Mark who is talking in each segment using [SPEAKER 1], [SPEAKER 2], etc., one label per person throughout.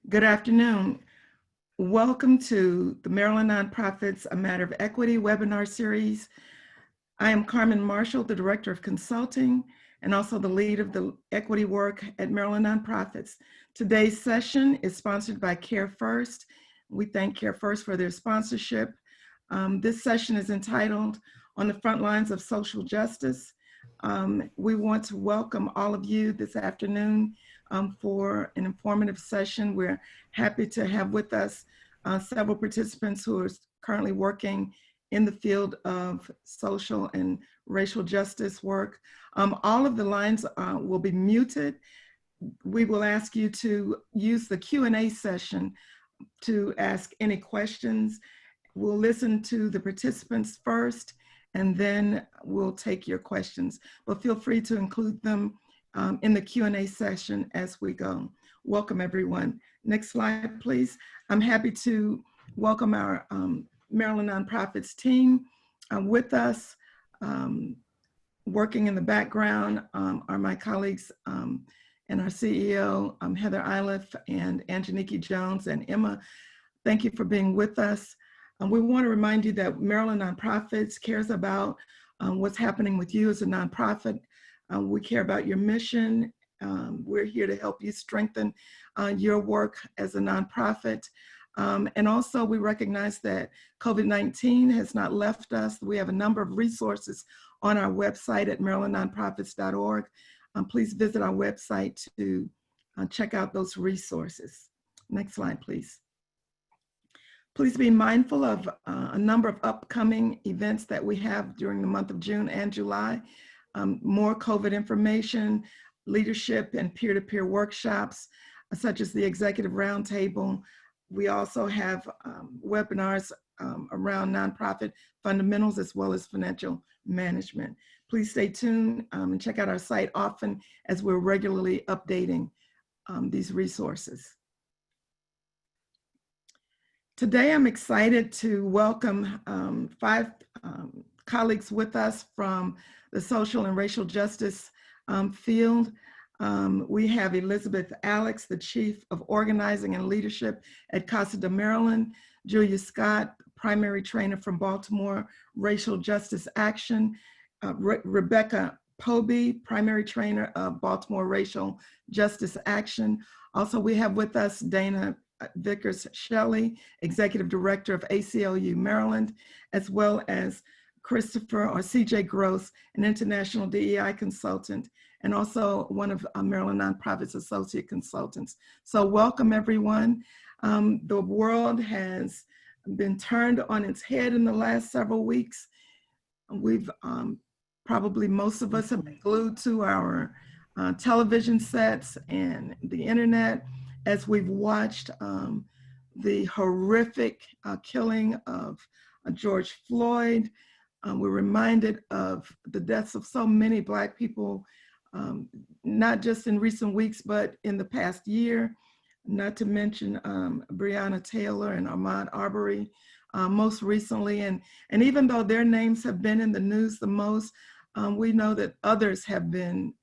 [SPEAKER 1] Good afternoon. Welcome to the Maryland Nonprofits A Matter of Equity webinar series. I am Carmen Marshall, the Director of Consulting and also the lead of the equity work at Maryland Nonprofits. Today's session is sponsored by Care First. We thank Care First for their sponsorship. This session is entitled On the Front Lines of Social Justice. We want to welcome all of you this afternoon for an informative session. We're happy to have with us several participants who are currently working in the field of social and racial justice work. All of the lines will be muted. We will ask you to use the Q&A session to ask any questions. We'll listen to the participants first, and then we'll take your questions. But feel free to include them in the Q&A session as we go. Welcome, everyone. Next slide, please. I'm happy to welcome our Maryland Nonprofits team with us. Working in the background are my colleagues and our CEO, Heather Iliff, and Anjaniki Jones and Emma. Thank you for being with us. We want to remind you that Maryland Nonprofits cares about what's happening with you as a nonprofit. We care about your mission. We're here to help you strengthen your work as a nonprofit. And also we recognize that COVID-19 has not left us. We have a number of resources on our website at marylandnonprofits.org. Please visit our website to check out those resources. Next slide, please. Please be mindful of a number of upcoming events that we have during the month of June and July. More COVID information, leadership and peer-to-peer workshops, such as the Executive Roundtable. We also have webinars around nonprofit fundamentals as well as financial management. Please stay tuned and check out our site often as we're regularly updating these resources. Today, I'm excited to welcome 5 colleagues with us from the social and racial justice field. We have Elizabeth Alex, the Chief of Organizing and Leadership at Casa de Maryland, Julia Scott, primary trainer from Baltimore Racial Justice Action, Rebecca Pobee, primary trainer of Baltimore Racial Justice Action. Also, we have with us Dana Vickers Shelley, Executive Director of ACLU Maryland, as well as Christopher or CJ Gross, an international DEI consultant, and also one of Maryland Nonprofits Associate Consultants. So welcome, everyone. The world has been turned on its head in the last several weeks. We've probably most of us have been glued to our television sets and the internet as we've watched the horrific killing of George Floyd. We're reminded of the deaths of so many Black people, not just in recent weeks, but in the past year, not to mention Breonna Taylor and Ahmaud Arbery most recently. And even though their names have been in the news the most, we know that others have been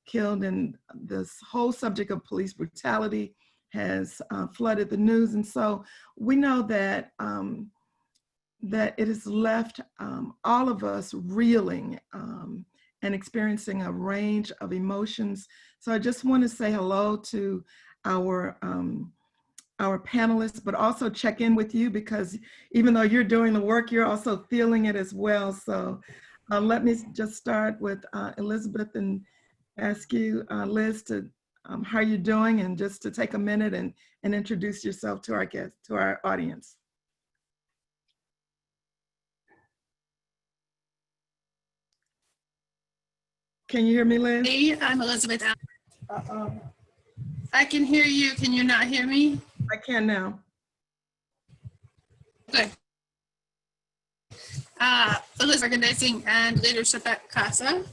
[SPEAKER 1] killed, and this whole subject of police brutality has flooded the news. And so we know that that it has left all of us reeling and experiencing a range of emotions. So I just want to say hello to our panelists, but also check in with you, because even though you're doing the work, you're also feeling it as well. So let me just start with Elizabeth and ask you, Liz, to how you're doing, and just to take a minute and introduce yourself to our guests, to our audience. Can you hear me, Liz?
[SPEAKER 2] Hey, I'm Elizabeth. I can hear you. Can you not hear me?
[SPEAKER 1] I can now.
[SPEAKER 2] Good. Elizabeth, Organizing and Leadership at CASA.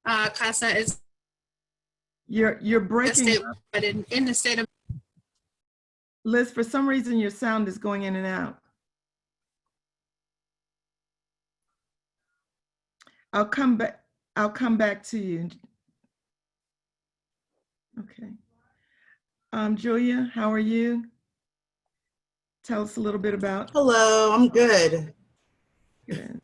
[SPEAKER 2] CASA is
[SPEAKER 1] You're breaking up.
[SPEAKER 2] But in the state of
[SPEAKER 1] Liz, for some reason your sound is going in and out. I'll come back to you. Okay. Julia, how are you? Tell us a little bit about.
[SPEAKER 3] Hello, I'm good.
[SPEAKER 1] Good.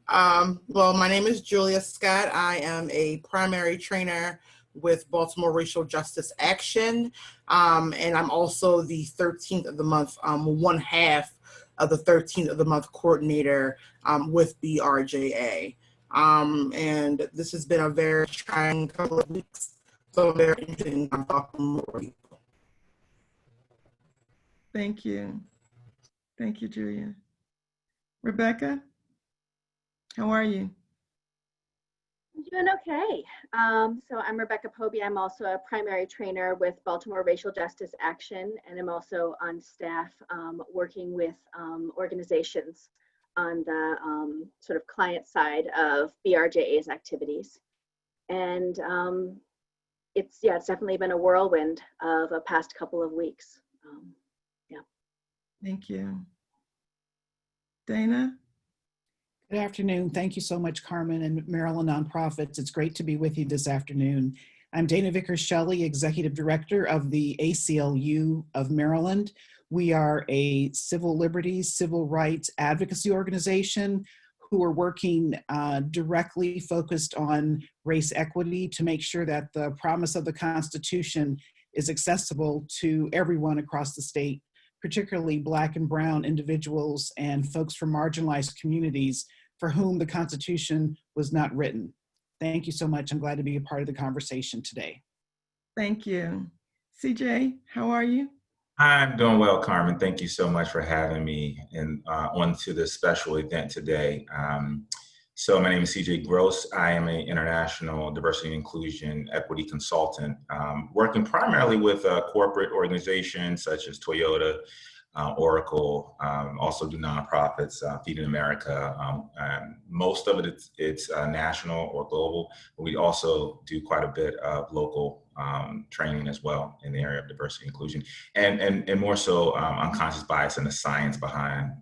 [SPEAKER 3] Well, my name is Julia Scott. I am a primary trainer with Baltimore Racial Justice Action, and I'm also the 13th of the month, one half of the 13th of the month coordinator with BRJA. And this has been a very trying couple of weeks, so I'm very interested in talking more people.
[SPEAKER 1] Thank you. Thank you, Julia. Rebecca, how are you?
[SPEAKER 4] I'm doing okay. So I'm Rebecca Pobee. I'm also a primary trainer with Baltimore Racial Justice Action, and I'm also on staff working with organizations on the sort of client side of BRJA's activities. And it's definitely been a whirlwind of a past couple of weeks.
[SPEAKER 1] Thank you. Dana?
[SPEAKER 5] Good afternoon. Thank you so much, Carmen and Maryland Nonprofits. It's great to be with you this afternoon. I'm Dana Vickers Shelley, Executive Director of the ACLU of Maryland. We are a civil liberties, civil rights advocacy organization who are working directly focused on race equity to make sure that the promise of the Constitution is accessible to everyone across the state, particularly Black and Brown individuals and folks from marginalized communities for whom the Constitution was not written. Thank you so much. I'm glad to be a part of the conversation today.
[SPEAKER 1] Thank you. CJ, how are you?
[SPEAKER 6] I'm doing well, Carmen. Thank you so much for having me onto this special event today. So my name is CJ Gross. I am an international diversity and inclusion equity consultant, working primarily with corporate organizations such as Toyota, Oracle, also do nonprofits, Feeding America. Most of it's national or global, but we also do quite a bit of local training as well in the area of diversity and inclusion, and more so unconscious bias and the science behind,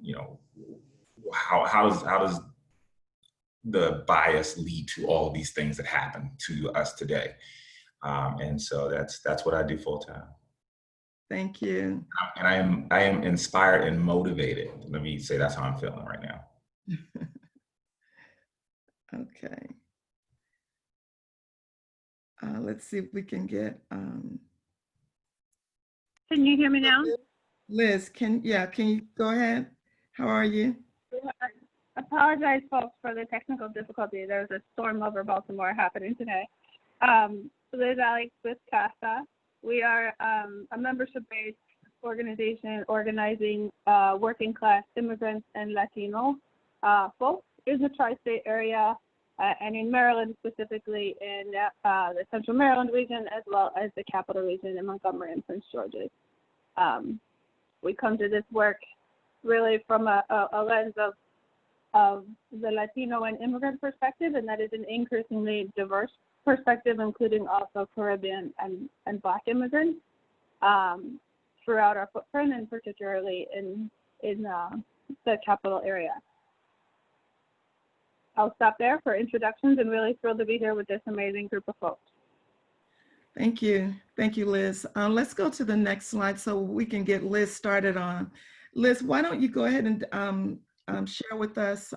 [SPEAKER 6] how does the bias lead to all of these things that happen to us today. And so that's what I do full time.
[SPEAKER 1] Thank you.
[SPEAKER 6] And I am inspired and motivated. Let me say that's how I'm feeling right now.
[SPEAKER 1] Okay. Let's see if we can get.
[SPEAKER 7] Can you hear me now?
[SPEAKER 1] Liz, can you go ahead? How are you?
[SPEAKER 7] I apologize, folks, for the technical difficulty. There's a storm over Baltimore happening today. Liz Alex with CASA. We are a membership-based organization organizing working class immigrants and Latino folks in the tri-state area and in Maryland, specifically in the Central Maryland region, as well as the Capital Region in Montgomery and Prince George's. We come to this work really from a lens of the Latino and immigrant perspective, and that is an increasingly diverse perspective, including also Caribbean and Black immigrants throughout our footprint, and particularly in the capital area. I'll stop there for introductions, and really thrilled to be here with this amazing group of folks.
[SPEAKER 1] Thank you. Thank you, Liz. Let's go to the next slide so we can get Liz started on. Liz, why don't you go ahead and share with us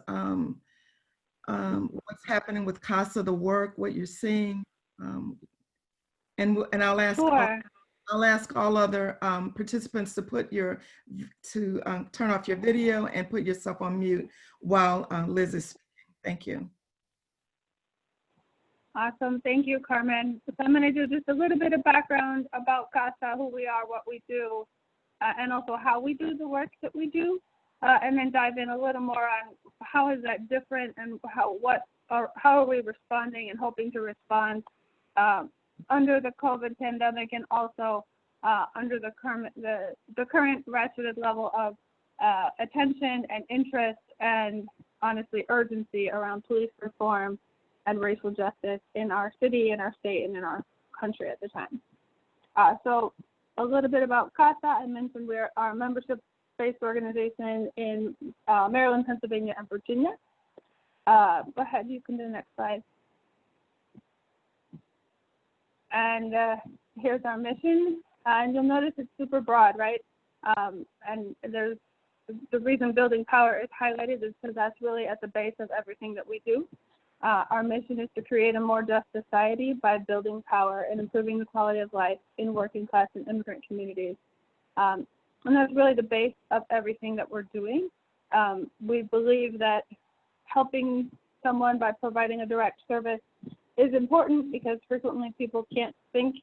[SPEAKER 1] what's happening with CASA, the work, what you're seeing, and I'll ask.
[SPEAKER 7] Sure.
[SPEAKER 1] I'll ask all other participants to turn off your video and put yourself on mute while Liz is speaking. Thank you.
[SPEAKER 7] Awesome. Thank you, Carmen. So I'm going to do just a little bit of background about CASA, who we are, what we do, and also how we do the work that we do, and then dive in a little more on how is that different and how are we responding and hoping to respond under the COVID pandemic, and also under the current ratcheted level of attention and interest and honestly urgency around police reform and racial justice in our city, in our state, and in our country at the time. So a little bit about CASA. I mentioned we're a membership-based organization in Maryland, Pennsylvania, and Virginia. Go ahead, you can do the next slide. And here's our mission. And you'll notice it's super broad, right? And there's the reason building power is highlighted is because that's really at the base of everything that we do. Our mission is to create a more just society by building power and improving the quality of life in working class and immigrant communities. And that's really the base of everything that we're doing. We believe that helping someone by providing a direct service is important because frequently people can't think.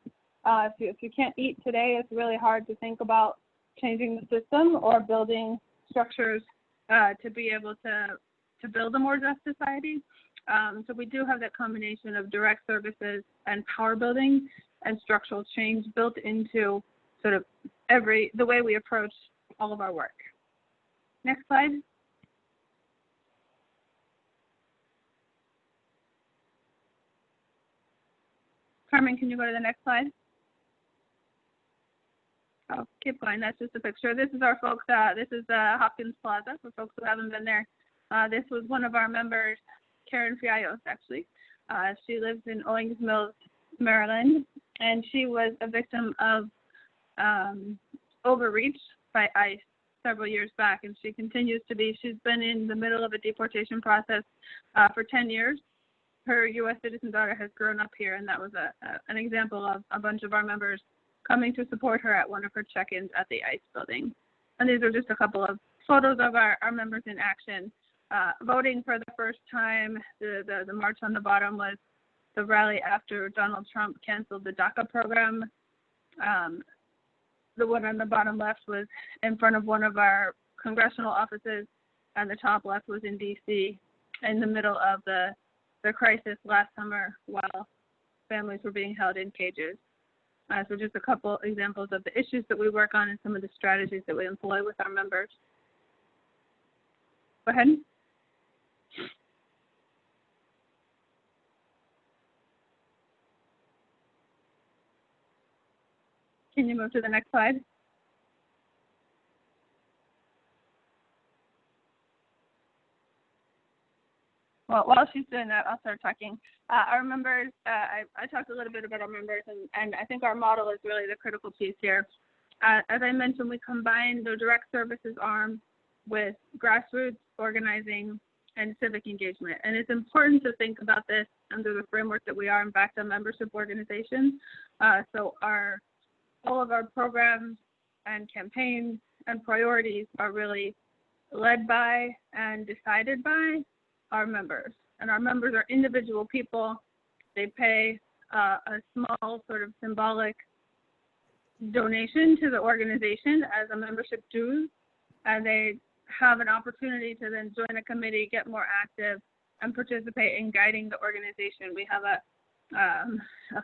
[SPEAKER 7] If you can't eat today, it's really hard to think about changing the system or building structures to be able to build a more just society. So we do have that combination of direct services and power building and structural change built into sort of the way we approach all of our work. Next slide. Carmen, can you go to the next slide? Oh, keep going. That's just a picture. This is our folks. This is Hopkins Plaza for folks who haven't been there. This was one of our members, Karen Fiallos, actually. She lives in Owings Mills, Maryland, and she was a victim of overreach by ICE several years back, and she continues to be. She's been in the middle of a deportation process for 10 years. Her U.S. citizen daughter has grown up here, and that was an example of a bunch of our members coming to support her at one of her check-ins at the ICE building. And these are just a couple of photos of our members in action. Voting for the first time, the march on the bottom was the rally after Donald Trump canceled the DACA program. The one on the bottom left was in front of one of our congressional offices, and the top left was in D.C. in the middle of the crisis last summer while families were being held in cages. So just a couple examples of the issues that we work on and some of the strategies that we employ with our members. Go ahead. Can you move to the next slide? Well, while she's doing that, I'll start talking. Our members, I talked a little bit about our members, and I think our model is really the critical piece here. As I mentioned, we combine the direct services arm with grassroots organizing and civic engagement. And it's important to think about this under the framework that we are, in fact, a membership organization. So all of our programs and campaigns and priorities are really led by and decided by our members. And our members are individual people. They pay a small sort of symbolic donation to the organization as a membership dues, and they have an opportunity to then join a committee, get more active, and participate in guiding the organization. We have a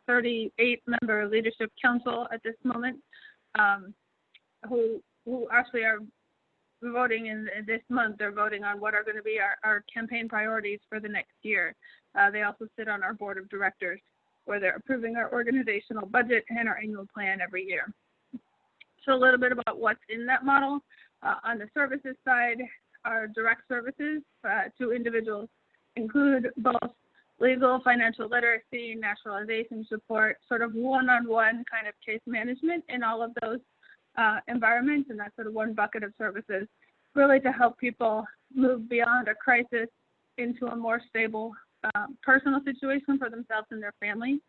[SPEAKER 7] 38-member leadership council at this moment who actually are voting in this month. They're voting on what are going to be our campaign priorities for the next year. They also sit on our board of directors where they're approving our organizational budget and our annual plan every year. So a little bit about what's in that model. On the services side, our direct services to individuals include both legal, financial literacy, naturalization support, sort of one-on-one kind of case management in all of those environments, and that's sort of one bucket of services, really to help people move beyond a crisis into a more stable personal situation for themselves and their family.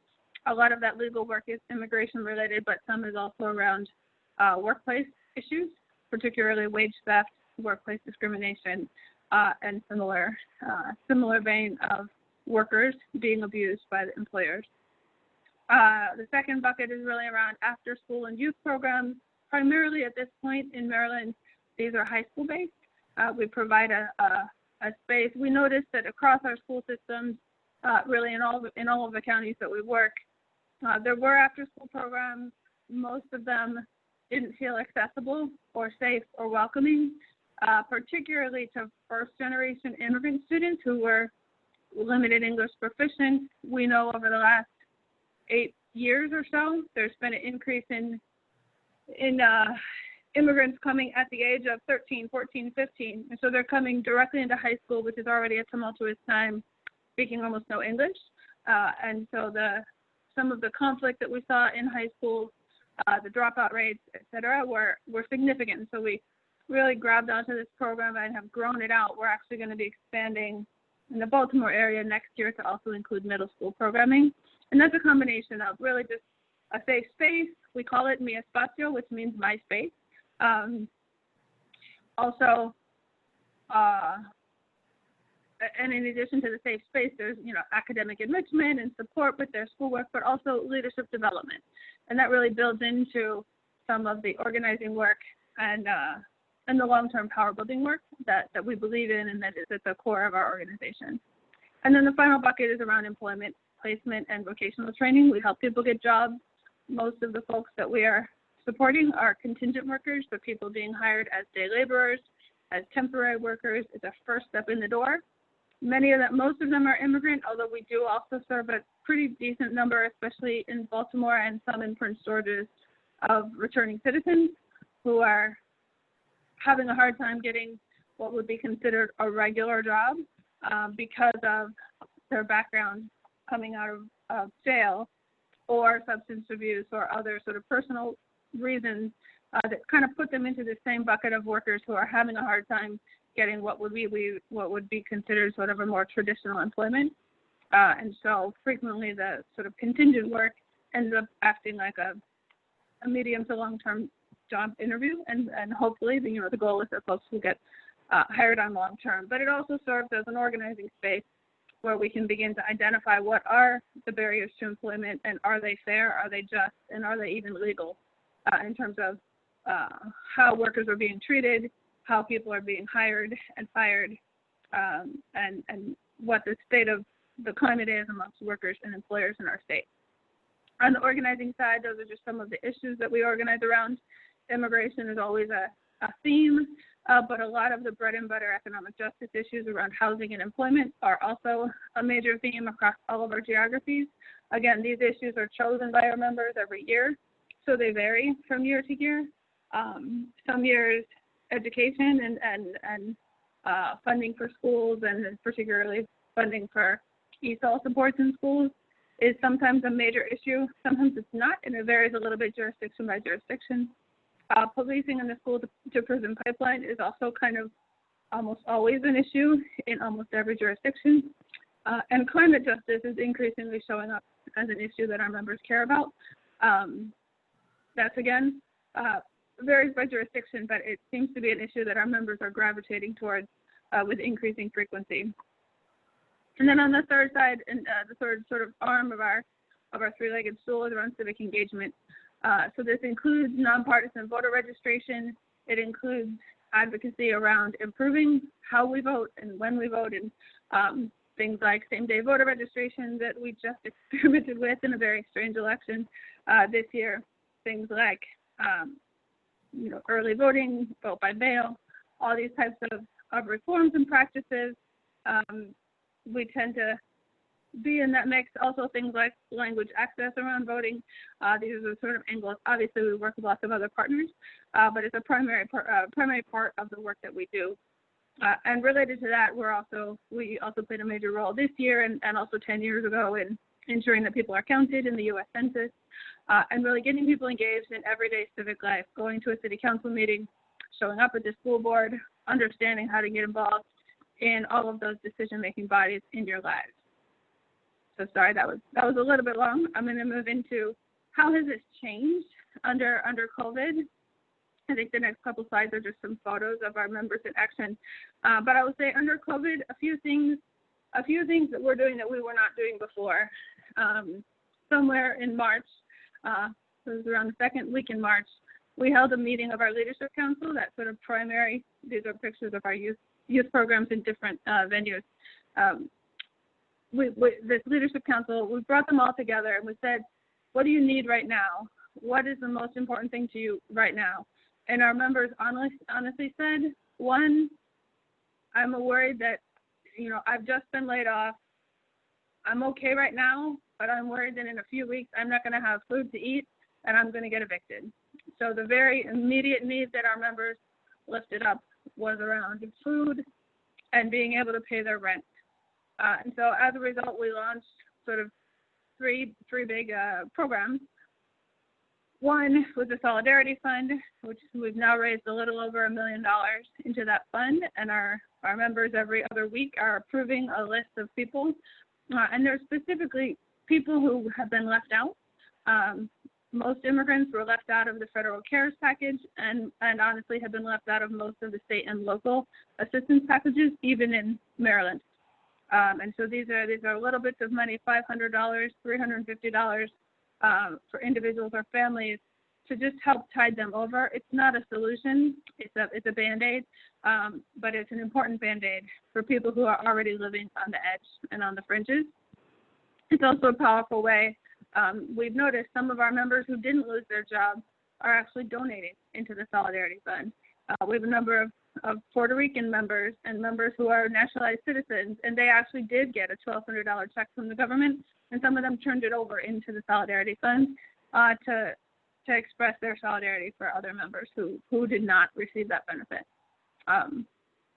[SPEAKER 7] A lot of that legal work is immigration related, but some is also around workplace issues, particularly wage theft, workplace discrimination, and similar vein of workers being abused by the employers. The second bucket is really around after school and youth programs. Primarily at this point in Maryland, these are high school based. We provide a space. We noticed that across our school systems, really in all of the counties that we work, there were after school programs. Most of them didn't feel accessible or safe or welcoming, particularly to first generation immigrant students who were limited English proficient. We know over the last 8 years or so, there's been an increase in immigrants coming at the age of 13, 14, 15. And so they're coming directly into high school, which is already a tumultuous time, speaking almost no English. And so the some of the conflict that we saw in high school, the dropout rates, et cetera, were significant. So we really grabbed onto this program and have grown it out. We're actually going to be expanding in the Baltimore area next year to also include middle school programming. And that's a combination of really just a safe space. We call it Mi Espacio, which means my space. Also, and in addition to the safe space, there's, you know, academic enrichment and support with their schoolwork, but also leadership development. And that really builds into some of the organizing work and the long-term power building work that we believe in and that is at the core of our organization. And then the final bucket is around employment, placement, and vocational training. We help people get jobs. Most of the folks that we are supporting are contingent workers, so people being hired as day laborers, as temporary workers. It's a first step in the door. Most of them are immigrant, although we do also serve a pretty decent number, especially in Baltimore and some in Prince George's, of returning citizens who are having a hard time getting what would be considered a regular job because of their background coming out of jail or substance abuse or other sort of personal reasons that kind of put them into the same bucket of workers who are having a hard time getting what would be considered sort of a more traditional employment. And so frequently the sort of contingent work ends up acting like a medium to long-term job interview, and hopefully the goal is that folks will get hired on long-term. But it also serves as an organizing space where we can begin to identify what are the barriers to employment, and are they fair, are they just, and are they even legal in terms of how workers are being treated, how people are being hired and fired, and what the state of the climate is amongst workers and employers in our state. On the organizing side, those are just some of the issues that we organize around. Immigration is always a theme, but a lot of the bread and butter economic justice issues around housing and employment are also a major theme across all of our geographies. Again, these issues are chosen by our members every year, so they vary from year to year. Some years, education and funding for schools, and particularly funding for ESOL supports in schools, is sometimes a major issue. Sometimes it's not, and it varies a little bit jurisdiction by jurisdiction. Policing in the school to prison pipeline is also kind of almost always an issue in almost every jurisdiction. And climate justice is increasingly showing up as an issue that our members care about. That's again, varies by jurisdiction, but it seems to be an issue that our members are gravitating towards with increasing frequency. And then on the third side, and the third sort of arm of our three-legged stool is around civic engagement. So this includes nonpartisan voter registration. It includes advocacy around improving how we vote and when we vote, and things like same-day voter registration that we just experimented with in a very strange election this year. Things like early voting, vote by mail, all these types of reforms and practices. We tend to be in that mix. Also things like language access around voting. These are the sort of angles. Obviously, we work with lots of other partners, but it's a primary part of the work that we do. And related to that, we also played a major role this year and also 10 years ago in ensuring that people are counted in the U.S. Census, and really getting people engaged in everyday civic life, going to a city council meeting, showing up at the school board, understanding how to get involved in all of those decision-making bodies in your lives. So sorry, that was a little bit long. I'm going to move into how has this changed under COVID. I think the next couple slides are just some photos of our members in action. But I would say under COVID, a few things that we're doing that we were not doing before. Somewhere in March, it was around the second week in March, we held a meeting of our leadership council. That sort of primary. These are pictures of our youth programs in different venues. This leadership council, we brought them all together and we said, what do you need right now? What is the most important thing to you right now? And our members honestly said, one, I'm worried that, I've just been laid off. I'm okay right now, but I'm worried that in a few weeks, I'm not going to have food to eat and I'm going to get evicted. So the very immediate need that our members lifted up was around food and being able to pay their rent. And so as a result, we launched sort of three big programs. One was the Solidarity Fund, which we've now raised a little over $1 million into that fund, and our members every other week are approving a list of people, and there's specifically people who have been left out. Most immigrants were left out of the federal CARES package, and honestly have been left out of most of the state and local assistance packages, even in Maryland. And so these are little bits of money, $500, $350 for individuals or families to just help tide them over. It's not a solution. It's a Band-Aid, but it's an important Band-Aid for people who are already living on the edge and on the fringes. It's also a powerful way. We've noticed some of our members who didn't lose their jobs are actually donating into the Solidarity Fund. We have a number of Puerto Rican members and members who are naturalized citizens, and they actually did get a $1,200 check from the government, and some of them turned it over into the Solidarity Fund to express their solidarity for other members who did not receive that benefit.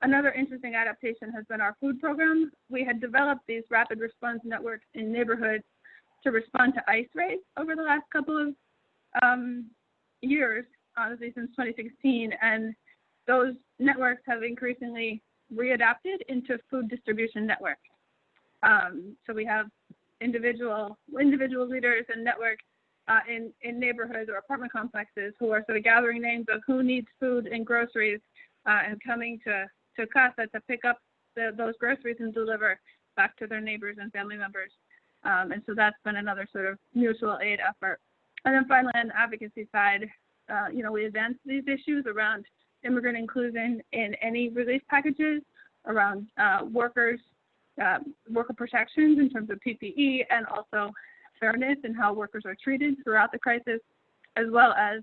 [SPEAKER 7] Another interesting adaptation has been our food program. We had developed these rapid response networks in neighborhoods to respond to ICE raids over the last couple of years, honestly since 2016, and those networks have increasingly readapted into food distribution networks. So we have individual leaders and networks in neighborhoods or apartment complexes who are sort of gathering names of who needs food and groceries and coming to CASA to pick up those groceries and deliver back to their neighbors and family members. And so that's been another sort of mutual aid effort. And then finally, on the advocacy side, we advanced these issues around immigrant inclusion in any relief packages, around worker protections in terms of PPE, and also fairness in how workers are treated throughout the crisis, as well as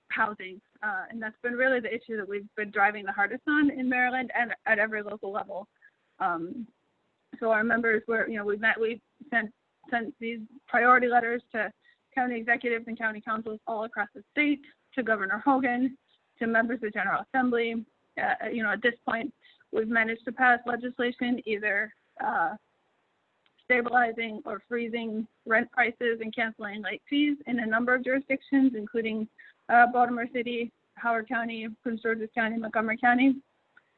[SPEAKER 7] housing. And that's been really the issue that we've been driving the hardest on in Maryland and at every local level. So our members were, we sent these priority letters to county executives and county councils all across the state, to Governor Hogan, to members of the General Assembly. At this point, we've managed to pass legislation either stabilizing or freezing rent prices and canceling late fees in a number of jurisdictions, including Baltimore City, Howard County, Prince George's County, Montgomery County,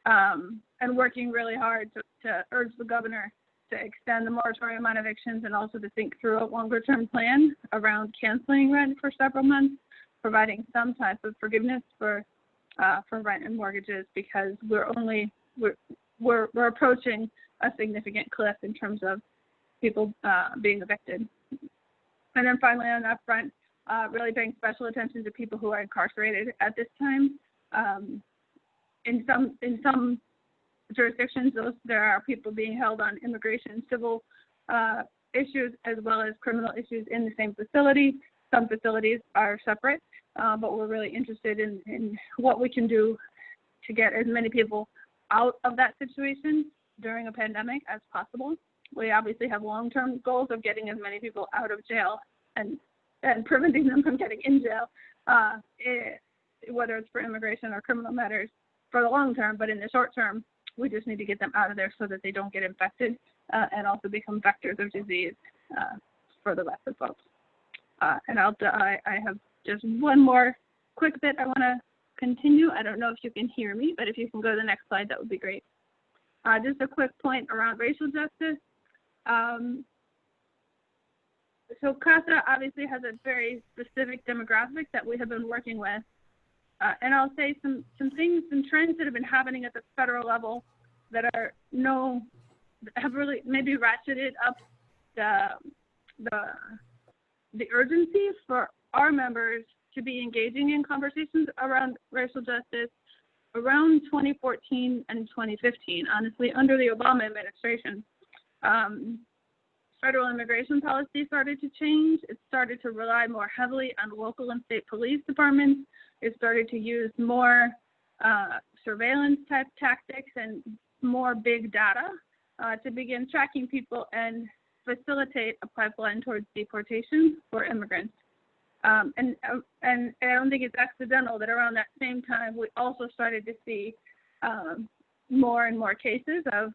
[SPEAKER 7] and working really hard to urge the governor to extend the moratorium on evictions and also to think through a longer-term plan around canceling rent for several months, providing some type of forgiveness for rent and mortgages, because we're approaching a significant cliff in terms of people being evicted. And then finally, on that front, really paying special attention to people who are incarcerated at this time. In some jurisdictions, there are people being held on immigration, civil issues, as well as criminal issues in the same facility. Some facilities are separate, but we're really interested in what we can do to get as many people out of that situation during a pandemic as possible. We obviously have long-term goals of getting as many people out of jail and preventing them from getting in jail, whether it's for immigration or criminal matters for the long term. But in the short term, we just need to get them out of there so that they don't get infected and also become vectors of disease for the rest of folks. And I have just one more quick bit I want to continue. I don't know if you can hear me, but if you can go to the next slide, that would be great. Just a quick point around racial justice. So CASA obviously has a very specific demographic that we have been working with. And I'll say some things and trends that have been happening at the federal level that have really maybe ratcheted up the urgency for our members to be engaging in conversations around racial justice around 2014 and 2015, honestly, under the Obama administration. Federal immigration policy started to change. It started to rely more heavily on local and state police departments. It started to use more surveillance type tactics and more big data to begin tracking people and facilitate a pipeline towards deportation for immigrants. And I don't think it's accidental that around that same time, we also started to see more and more cases of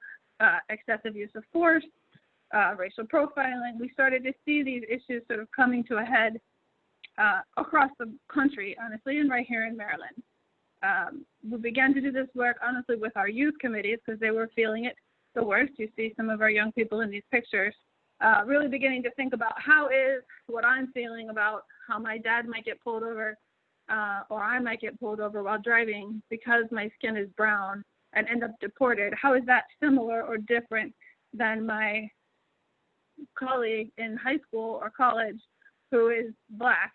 [SPEAKER 7] excessive use of force, racial profiling. We started to see these issues sort of coming to a head across the country, honestly, and right here in Maryland. We began to do this work, honestly, with our youth committees because they were feeling it the worst. You see some of our young people in these pictures, really beginning to think about how is what I'm feeling about how my dad might get pulled over or I might get pulled over while driving because my skin is brown and end up deported. How is that similar or different than my colleague in high school or college who is Black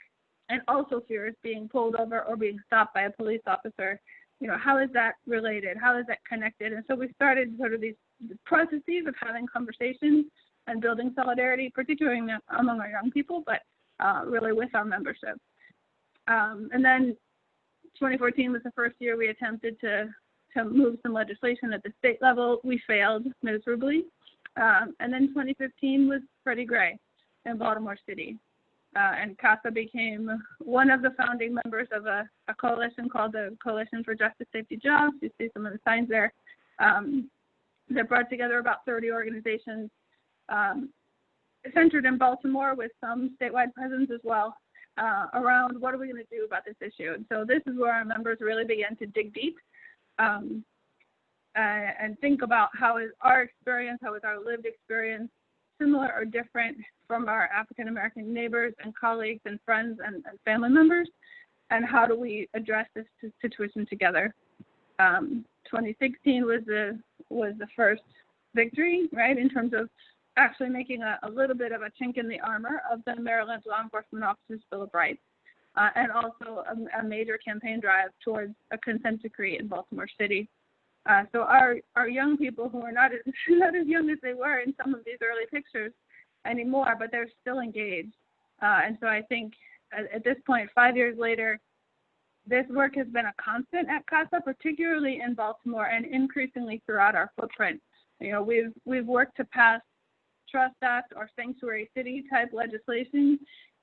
[SPEAKER 7] and also fears being pulled over or being stopped by a police officer? You know, how is that related? How is that connected? And so we started sort of these processes of having conversations and building solidarity, particularly among our young people, but really with our membership. And then 2014 was the first year we attempted to move some legislation at the state level. We failed miserably. And then 2015 was Freddie Gray in Baltimore City. And CASA became one of the founding members of a coalition called the Coalition for Justice, Safety, Jobs. You see some of the signs there. That brought together about 30 organizations centered in Baltimore with some statewide presence as well around what are we going to do about this issue. And so this is where our members really began to dig deep and think about how is our experience, how is our lived experience similar or different from our African-American neighbors and colleagues and friends and family members, and how do we address this situation together. 2016 was the first victory, right, in terms of actually making a little bit of a chink in the armor of the Maryland Law Enforcement Officers Bill of Rights, and also a major campaign drive towards a consent decree in Baltimore City. So our young people who are not as young as they were in some of these early pictures anymore, but they're still engaged. And so I think at this point, 5 years later, this work has been a constant at CASA, particularly in Baltimore and increasingly throughout our footprint. You know, we've worked to pass Trust Act or Sanctuary City type legislation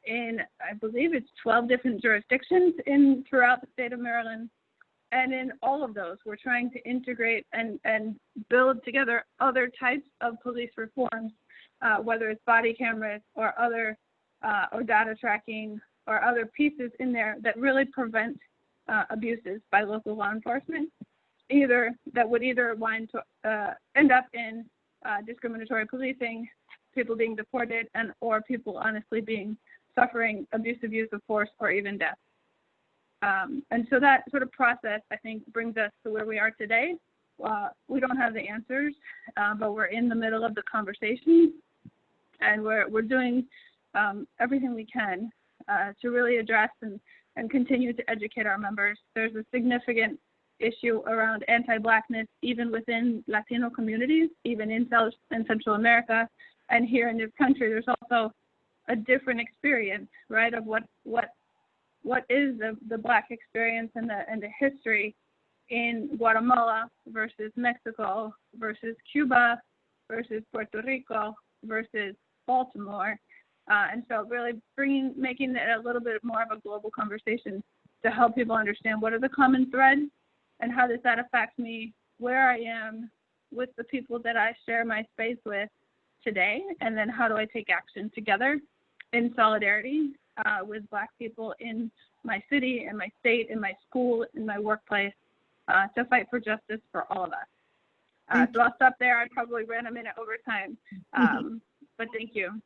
[SPEAKER 7] in, I believe it's 12 different jurisdictions throughout the state of Maryland. And in all of those, we're trying to integrate and build together other types of police reforms, whether it's body cameras or other or data tracking or other pieces in there that really prevent abuses by local law enforcement, that would end up in discriminatory policing, people being deported, or people honestly suffering abusive use of force or even death. And so that sort of process, I think, brings us to where we are today. We don't have the answers, but we're in the middle of the conversation, and we're doing everything we can to really address and continue to educate our members. There's a significant issue around anti-Blackness even within Latino communities, even in South and Central America, and here in this country. There's also a different experience, right, of what is the Black experience and the history in Guatemala versus Mexico versus Cuba versus Puerto Rico versus Baltimore. And so really making it a little bit more of a global conversation to help people understand what are the common threads and how does that affect me, where I am with the people that I share my space with today, and then how do I take action together in solidarity with Black people in my city, in my state, in my school, in my workplace, to fight for justice for all of us. So I'll stop there. I probably ran a minute over time, but thank you.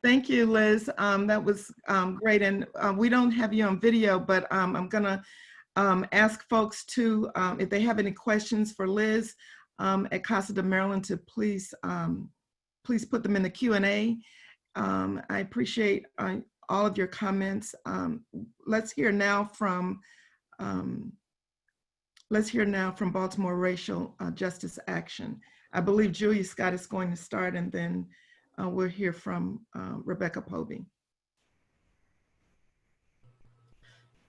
[SPEAKER 1] Thank you, Liz. That was great. And we don't have you on video, but I'm gonna ask folks to, if they have any questions for Liz at Casa de Maryland, to please put them in the Q&A. I appreciate all of your comments. Let's hear now from Baltimore Racial Justice Action. I believe Julia Scott is going to start, and then we'll hear from Rebecca Pobee.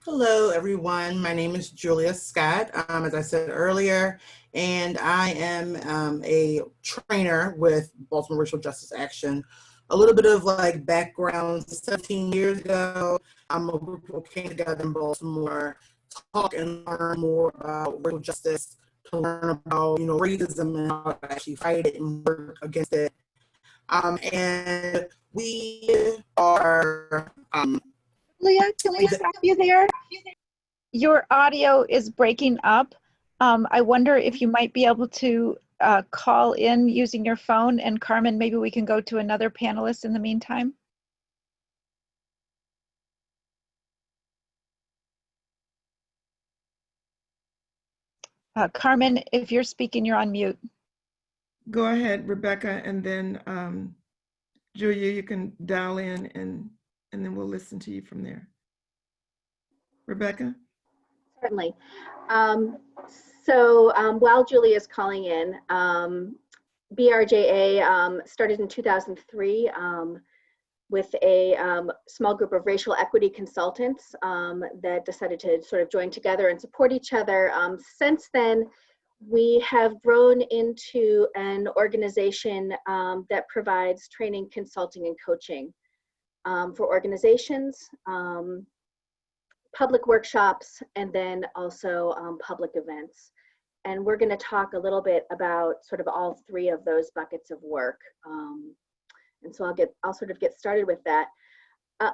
[SPEAKER 3] Hello, everyone. My name is Julia Scott, as I said earlier, and I am a trainer with Baltimore Racial Justice Action. A little bit of background: 17 years ago, a group of people came together in Baltimore, talk and learn more about racial justice, to learn about racism and how to actually fight it and work against it. And we are,
[SPEAKER 8] Leah, can we stop you there? Your audio is breaking up. I wonder if you might be able to call in using your phone, and Carmen, maybe we can go to another panelist in the meantime. Carmen, if you're speaking, you're on mute.
[SPEAKER 1] Go ahead, Rebecca, and then Julia, you can dial in and then we'll listen to you from there. Rebecca?
[SPEAKER 4] Certainly. So while Julia is calling in, BRJA started in 2003 with a small group of racial equity consultants that decided to sort of join together and support each other. Since then, we have grown into an organization that provides training, consulting, and coaching for organizations, public workshops, and then also public events. And we're going to talk a little bit about sort of all three of those buckets of work. And so I'll sort of get started with that.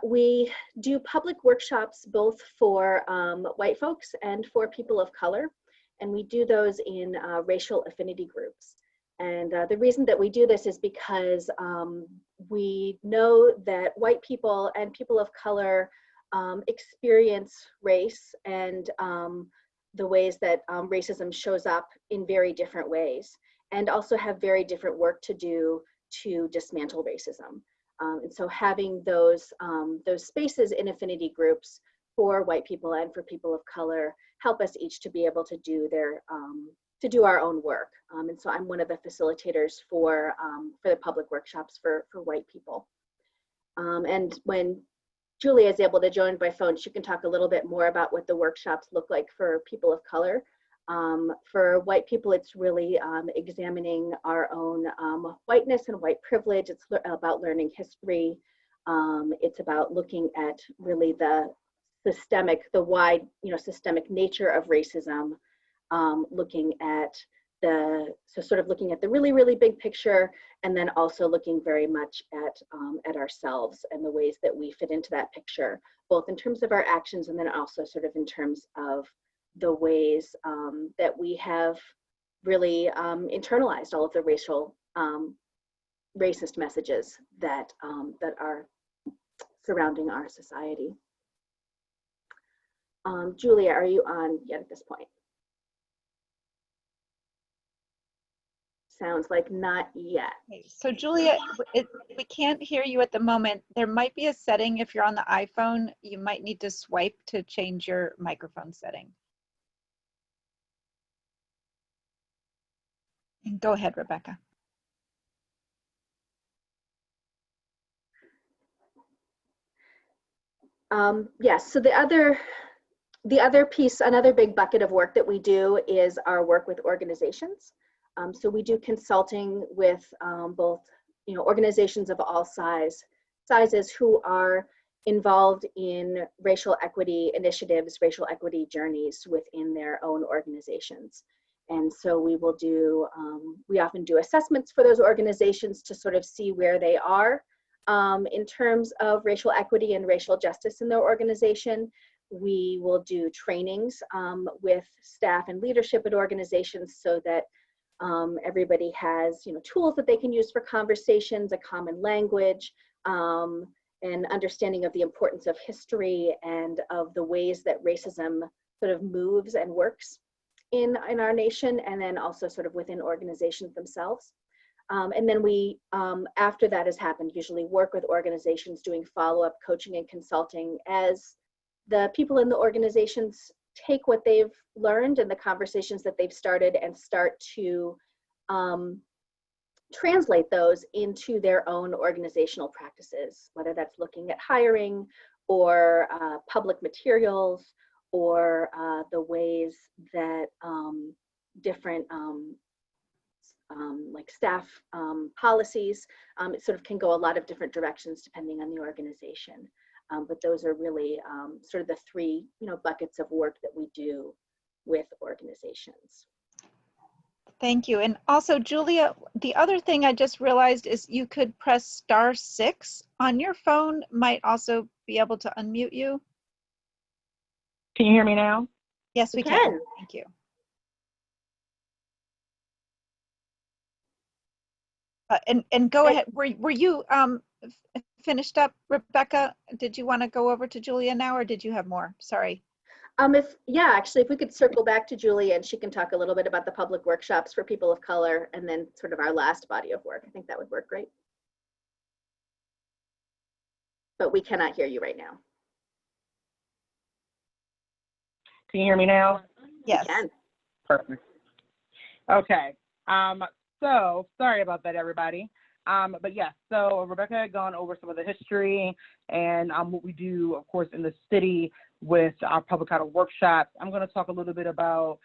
[SPEAKER 4] We do public workshops both for white folks and for people of color, and we do those in racial affinity groups. And the reason that we do this is because we know that white people and people of color experience race and the ways that racism shows up in very different ways, and also have very different work to do to dismantle racism. And so having those spaces in affinity groups for white people and for people of color help us each to be able to do our own work. And so I'm one of the facilitators for the public workshops for white people. And when Julia is able to join by phone, she can talk a little bit more about what the workshops look like for people of color. For white people, it's really examining our own whiteness and white privilege. It's about learning history. It's about looking at really the wide, systemic nature of racism. Looking at looking at the really, really big picture, and then also looking very much at ourselves and the ways that we fit into that picture, both in terms of our actions and then also sort of in terms of the ways that we have really internalized all of the racist messages that are surrounding our society. Julia, are you on yet at this point? Sounds like not yet.
[SPEAKER 8] Okay, so Julia, we can't hear you at the moment. There might be a setting if you're on the iPhone, you might need to swipe to change your microphone setting. And go ahead, Rebecca.
[SPEAKER 4] Yes, so the other piece, another big bucket of work that we do is our work with organizations. So we do consulting with both, organizations of all sizes who are involved in racial equity initiatives, racial equity journeys within their own organizations. And so we will do, we often do assessments for those organizations to sort of see where they are in terms of racial equity and racial justice in their organization. We will do trainings with staff and leadership at organizations so that everybody has, tools that they can use for conversations, a common language, and understanding of the importance of history and of the ways that racism sort of moves and works in our nation, and then also sort of within organizations themselves. And then we, after that has happened, usually work with organizations doing follow-up coaching and consulting as the people in the organizations take what they've learned and the conversations that they've started and start to translate those into their own organizational practices, whether that's looking at hiring or public materials or the ways that different like staff policies, it sort of can go a lot of different directions depending on the organization. But those are really sort of the three buckets of work that we do with organizations.
[SPEAKER 8] Thank you. And also, Julia, the other thing I just realized is you could press *6 on your phone, might also be able to unmute you.
[SPEAKER 9] Can you hear me now?
[SPEAKER 8] Yes, we can. Thank you. And go ahead. Were you finished up, Rebecca? Did you want to go over to Julia now, or did you have more? Sorry.
[SPEAKER 4] Actually, if we could circle back to Julie and she can talk a little bit about the public workshops for people of color and then sort of our last body of work. I think that would work great. But we cannot hear you right now.
[SPEAKER 9] Can you hear me now?
[SPEAKER 8] Yes.
[SPEAKER 4] We can.
[SPEAKER 9] Perfect. Okay. So sorry about that, everybody. But yes, so Rebecca had gone over some of the history and what we do, of course, in the city with our public health workshops. I'm going to talk a little bit about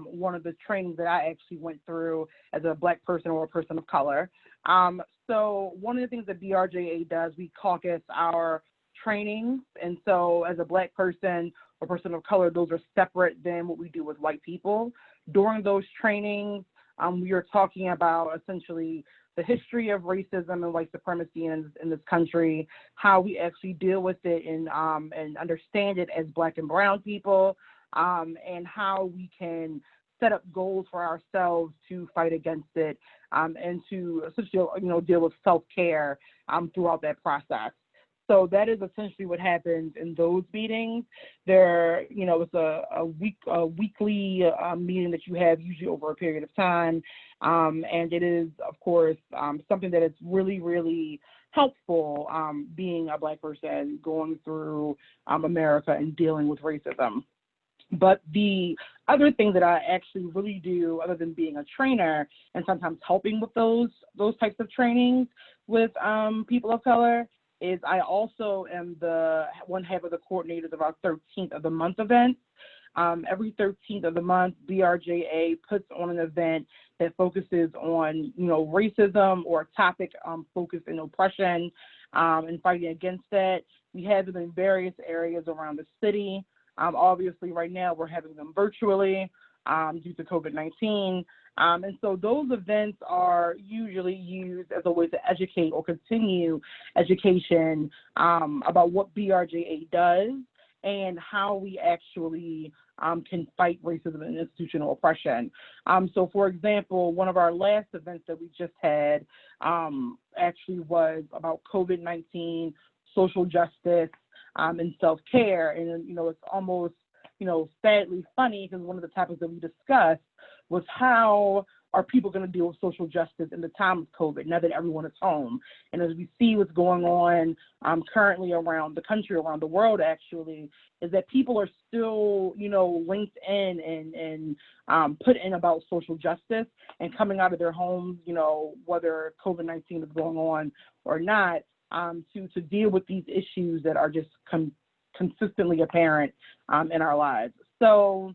[SPEAKER 9] one of the trainings that I actually went through as a Black person or a person of color. So one of the things that BRJA does, we caucus our trainings. And so as a Black person or person of color, those are separate than what we do with white people. During those trainings, we are talking about essentially the history of racism and white supremacy in this country, how we actually deal with it and understand it as Black and brown people, and how we can set up goals for ourselves to fight against it, and to essentially, deal with self-care throughout that process. So that is essentially what happens in those meetings. There, it's a weekly meeting that you have usually over a period of time. And it is, of course, something that is really, really helpful being a Black person going through America and dealing with racism. But the other thing that I actually really do, other than being a trainer and sometimes helping with those types of trainings with people of color, is I also am the one half of the coordinators of our 13th of the month event. Every 13th of the month, BRJA puts on an event that focuses on, racism or a topic focused in oppression and fighting against that. We have them in various areas around the city. Obviously, right now, we're having them virtually due to COVID-19. And so those events are usually used as a way to educate or continue education about what BRJA does and how we actually can fight racism and institutional oppression. So for example, one of our last events that we just had actually was about COVID-19, social justice, and self-care. And, it's almost, sadly funny because one of the topics that we discussed was how are people going to deal with social justice in the time of COVID, now that everyone is home? And as we see what's going on currently around the country, around the world actually, is that people are still, linked in and put in about social justice and coming out of their homes, whether COVID-19 is going on or not, to deal with these issues that are just consistently apparent in our lives. So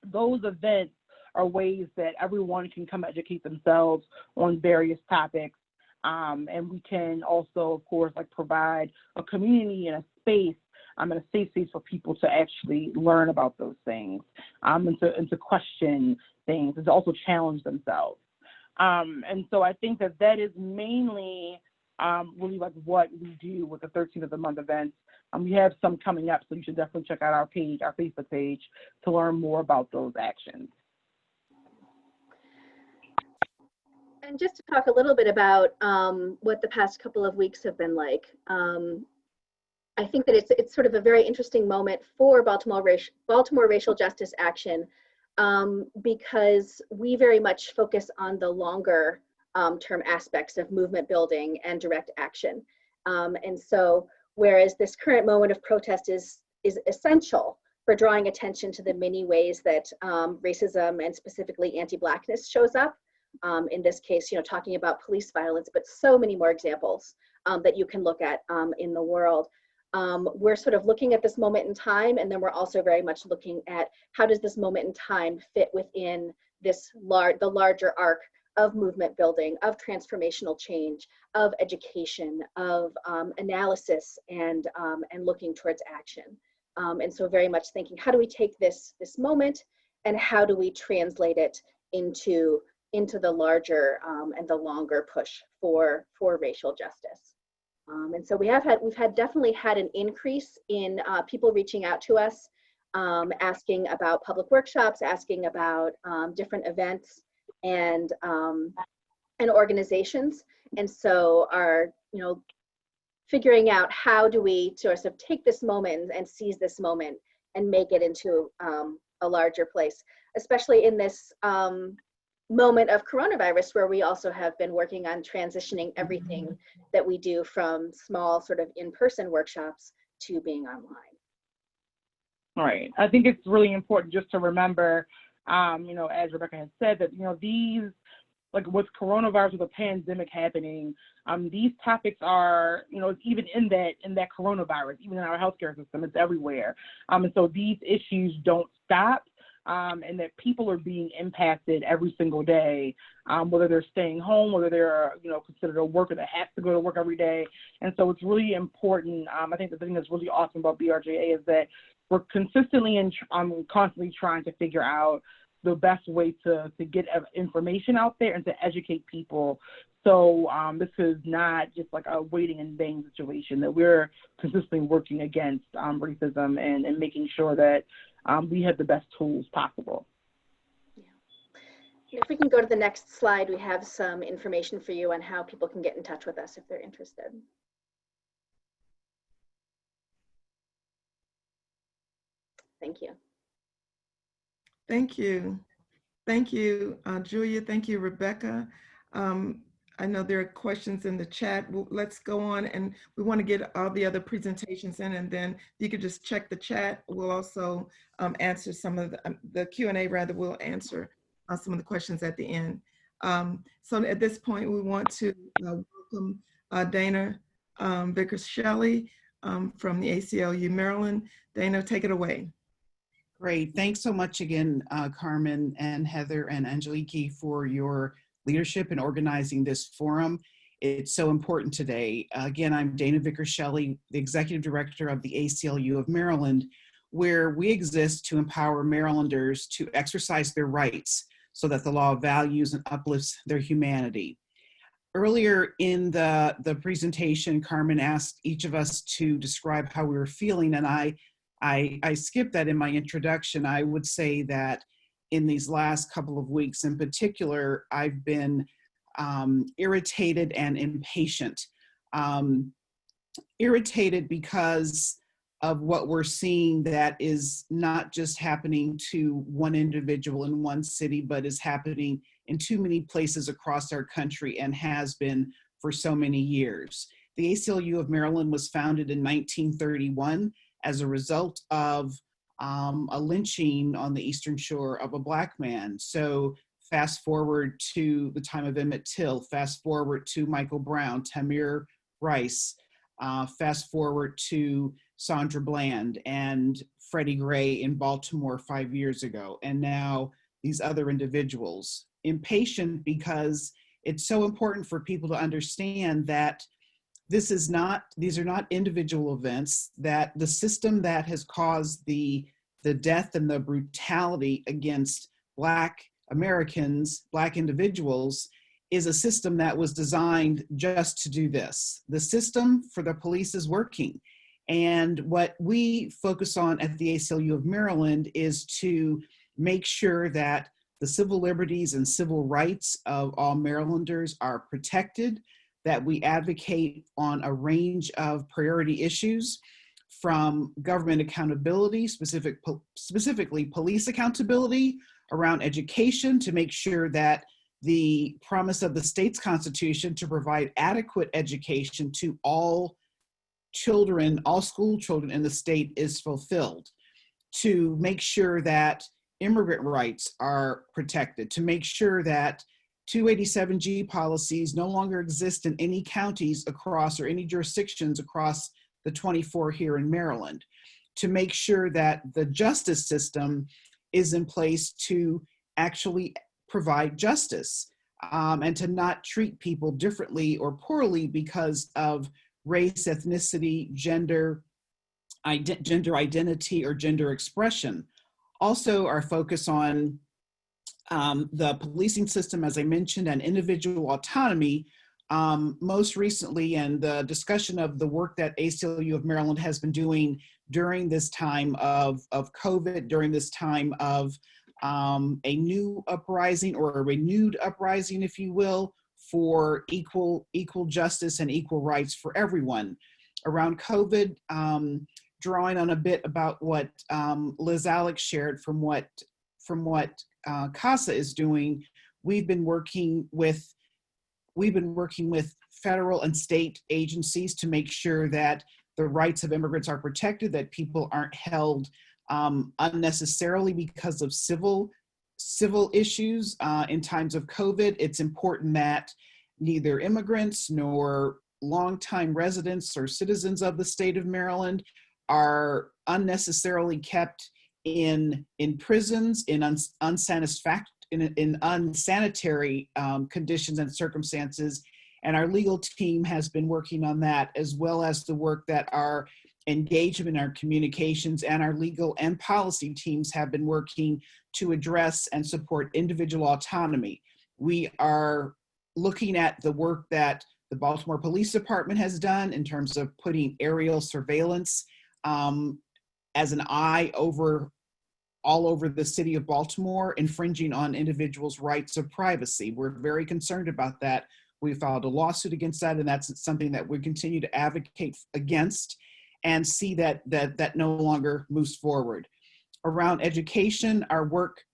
[SPEAKER 9] those events are ways that everyone can come educate themselves on various topics. And we can also, of course, provide a community and a space and a safe space for people to actually learn about those things and to question things and to also challenge themselves. And so I think that is mainly really what we do with the 13th of the month events. We have some coming up, so you should definitely check out our page, our Facebook page, to learn more about those actions.
[SPEAKER 4] And just to talk a little bit about what the past couple of weeks have been like, I think that it's sort of a very interesting moment for Baltimore Racial Justice Action because we very much focus on the longer term aspects of movement building and direct action. And so whereas this current moment of protest is essential for drawing attention to the many ways that racism and specifically anti-Blackness shows up, in this case, talking about police violence, but so many more examples that you can look at in the world. We're sort of looking at this moment in time, and then we're also very much looking at how does this moment in time fit within this the larger arc of movement building, of transformational change, of education, of analysis, and looking towards action. And so very much thinking, how do we take this moment and how do we translate it into the larger and the longer push for racial justice. And so we've definitely had an increase in people reaching out to us, asking about public workshops, asking about different events and organizations. And so figuring out how do we sort of take this moment and seize this moment and make it into a larger place, especially in this moment of coronavirus, where we also have been working on transitioning everything that we do from small sort of in-person workshops to being online.
[SPEAKER 9] Right. I think it's really important just to remember, as Rebecca has said, that, these, like with coronavirus, with the pandemic happening, these topics are, even in that coronavirus, even in our healthcare system, it's everywhere. And so these issues don't stop. And that people are being impacted every single day, whether they're staying home, whether they're, considered a worker that has to go to work every day. And so it's really important. I think the thing that's really awesome about BRJA is that we're consistently and constantly trying to figure out the best way to get information out there and to educate people. So this is not just like a waiting in vain situation, that we're consistently working against racism and making sure that we have the best tools possible.
[SPEAKER 4] Yeah. If we can go to the next slide, we have some information for you on how people can get in touch with us if they're interested. Thank you.
[SPEAKER 1] Thank you. Thank you, Julia. Thank you, Rebecca. I know there are questions in the chat. Let's go on, and we want to get all the other presentations in, and then you could just check the chat. We'll also answer some of the Q&A, rather, we'll answer some of the questions at the end. So at this point, we want to welcome Dana Vickers Shelley from the ACLU Maryland. Dana, take it away.
[SPEAKER 5] Great. Thanks so much again, Carmen and Heather and Angeliki, for your leadership in organizing this forum. It's so important today. Again, I'm Dana Vickers Shelley, the Executive Director of the ACLU of Maryland, where we exist to empower Marylanders to exercise their rights so that the law values and uplifts their humanity. Earlier in the presentation, Carmen asked each of us to describe how we were feeling, and I skipped that in my introduction. I would say that in these last couple of weeks in particular, I've been irritated and impatient. Irritated because of what we're seeing that is not just happening to one individual in one city, but is happening in too many places across our country and has been for so many years. The ACLU of Maryland was founded in 1931 as a result of a lynching on the Eastern Shore of a Black man. So fast forward to the time of Emmett Till, fast forward to Michael Brown, Tamir Rice, fast forward to Sandra Bland and Freddie Gray in Baltimore 5 years ago, and now these other individuals. Impatient because it's so important for people to understand that these are not individual events, that the system that has caused the death and the brutality against Black Americans, Black individuals, is a system that was designed just to do this. The system for the police is working. And what we focus on at the ACLU of Maryland is to make sure that the civil liberties and civil rights of all Marylanders are protected, that we advocate on a range of priority issues, from government accountability, specifically police accountability around education, to make sure that the promise of the state's constitution to provide adequate education to all children, all school children in the state is fulfilled, to make sure that immigrant rights are protected, to make sure that 287G policies no longer exist in any counties across or any jurisdictions across the 24 here in Maryland, to make sure that the justice system is in place to actually provide justice, and to not treat people differently or poorly because of race, ethnicity, gender identity, or gender expression. Also, our focus on the policing system, as I mentioned, and individual autonomy, most recently, and the discussion of the work that ACLU of Maryland has been doing during this time of COVID, during this time of a new uprising or a renewed uprising, if you will, for equal justice and equal rights for everyone. Around COVID, drawing on a bit about what Liz Alex shared from what CASA is doing, we've been working with federal and state agencies to make sure that the rights of immigrants are protected, that people aren't held unnecessarily because of civil issues. In times of COVID, it's important that neither immigrants nor longtime residents or citizens of the state of Maryland are unnecessarily kept in prisons in unsanitary conditions and circumstances. And our legal team has been working on that, as well as the work that our engagement, our communications, and our legal and policy teams have been working to address and support individual autonomy. We are looking at the work that the Baltimore Police Department has done in terms of putting aerial surveillance as an eye all over the city of Baltimore, infringing on individuals' rights of privacy. We're very concerned about that. We filed a lawsuit against that, and that's something that we continue to advocate against and see that no longer moves forward. Around education, our work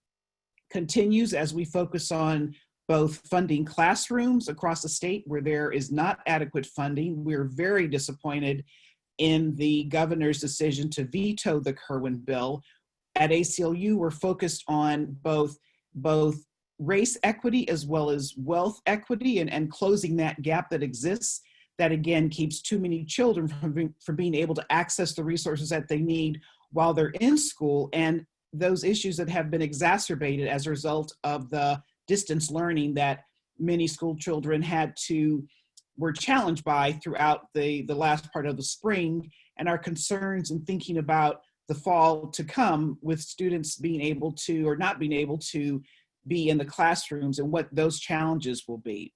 [SPEAKER 5] continues as we focus on both funding classrooms across the state where there is not adequate funding. We're very disappointed in the governor's decision to veto the Kerwin bill. At ACLU, we're focused on both race equity as well as wealth equity and closing that gap that exists, that again keeps too many children from being able to access the resources that they need while they're in school, and those issues that have been exacerbated as a result of the distance learning that many school children were challenged by throughout the last part of the spring, and our concerns in thinking about the fall to come with students being able to or not being able to be in the classrooms and what those challenges will be.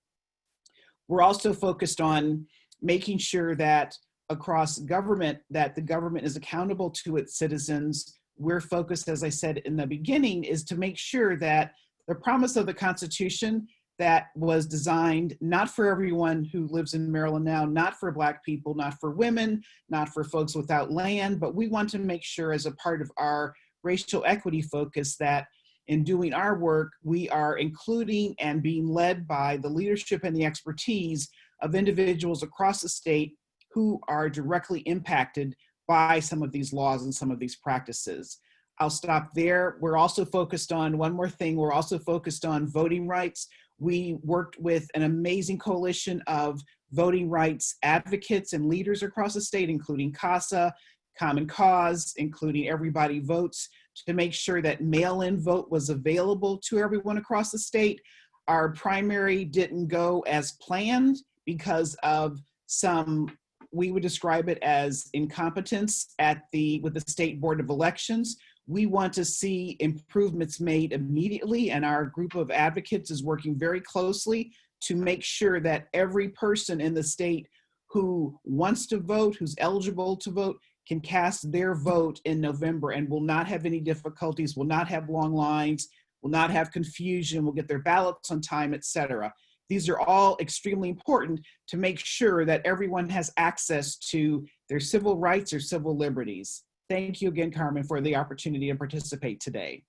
[SPEAKER 5] We're also focused on making sure that across government, that the government is accountable to its citizens. We're focused, as I said in the beginning, is to make sure that the promise of the Constitution that was designed not for everyone who lives in Maryland now, not for Black people, not for women, not for folks without land, but we want to make sure as a part of our racial equity focus that in doing our work, we are including and being led by the leadership and the expertise of individuals across the state who are directly impacted by some of these laws and some of these practices. I'll stop there. We're also focused on one more thing. We're also focused on voting rights. We worked with an amazing coalition of voting rights advocates and leaders across the state, including CASA, Common Cause, including Everybody Votes, to make sure that mail-in vote was available to everyone across the state. Our primary didn't go as planned because of some, we would describe it as incompetence with the State Board of Elections. We want to see improvements made immediately, and our group of advocates is working very closely to make sure that every person in the state who wants to vote, who's eligible to vote, can cast their vote in November and will not have any difficulties, will not have long lines, will not have confusion, will get their ballots on time, etc. These are all extremely important to make sure that everyone has access to their civil rights or civil liberties. Thank you again, Carmen, for the opportunity to participate today.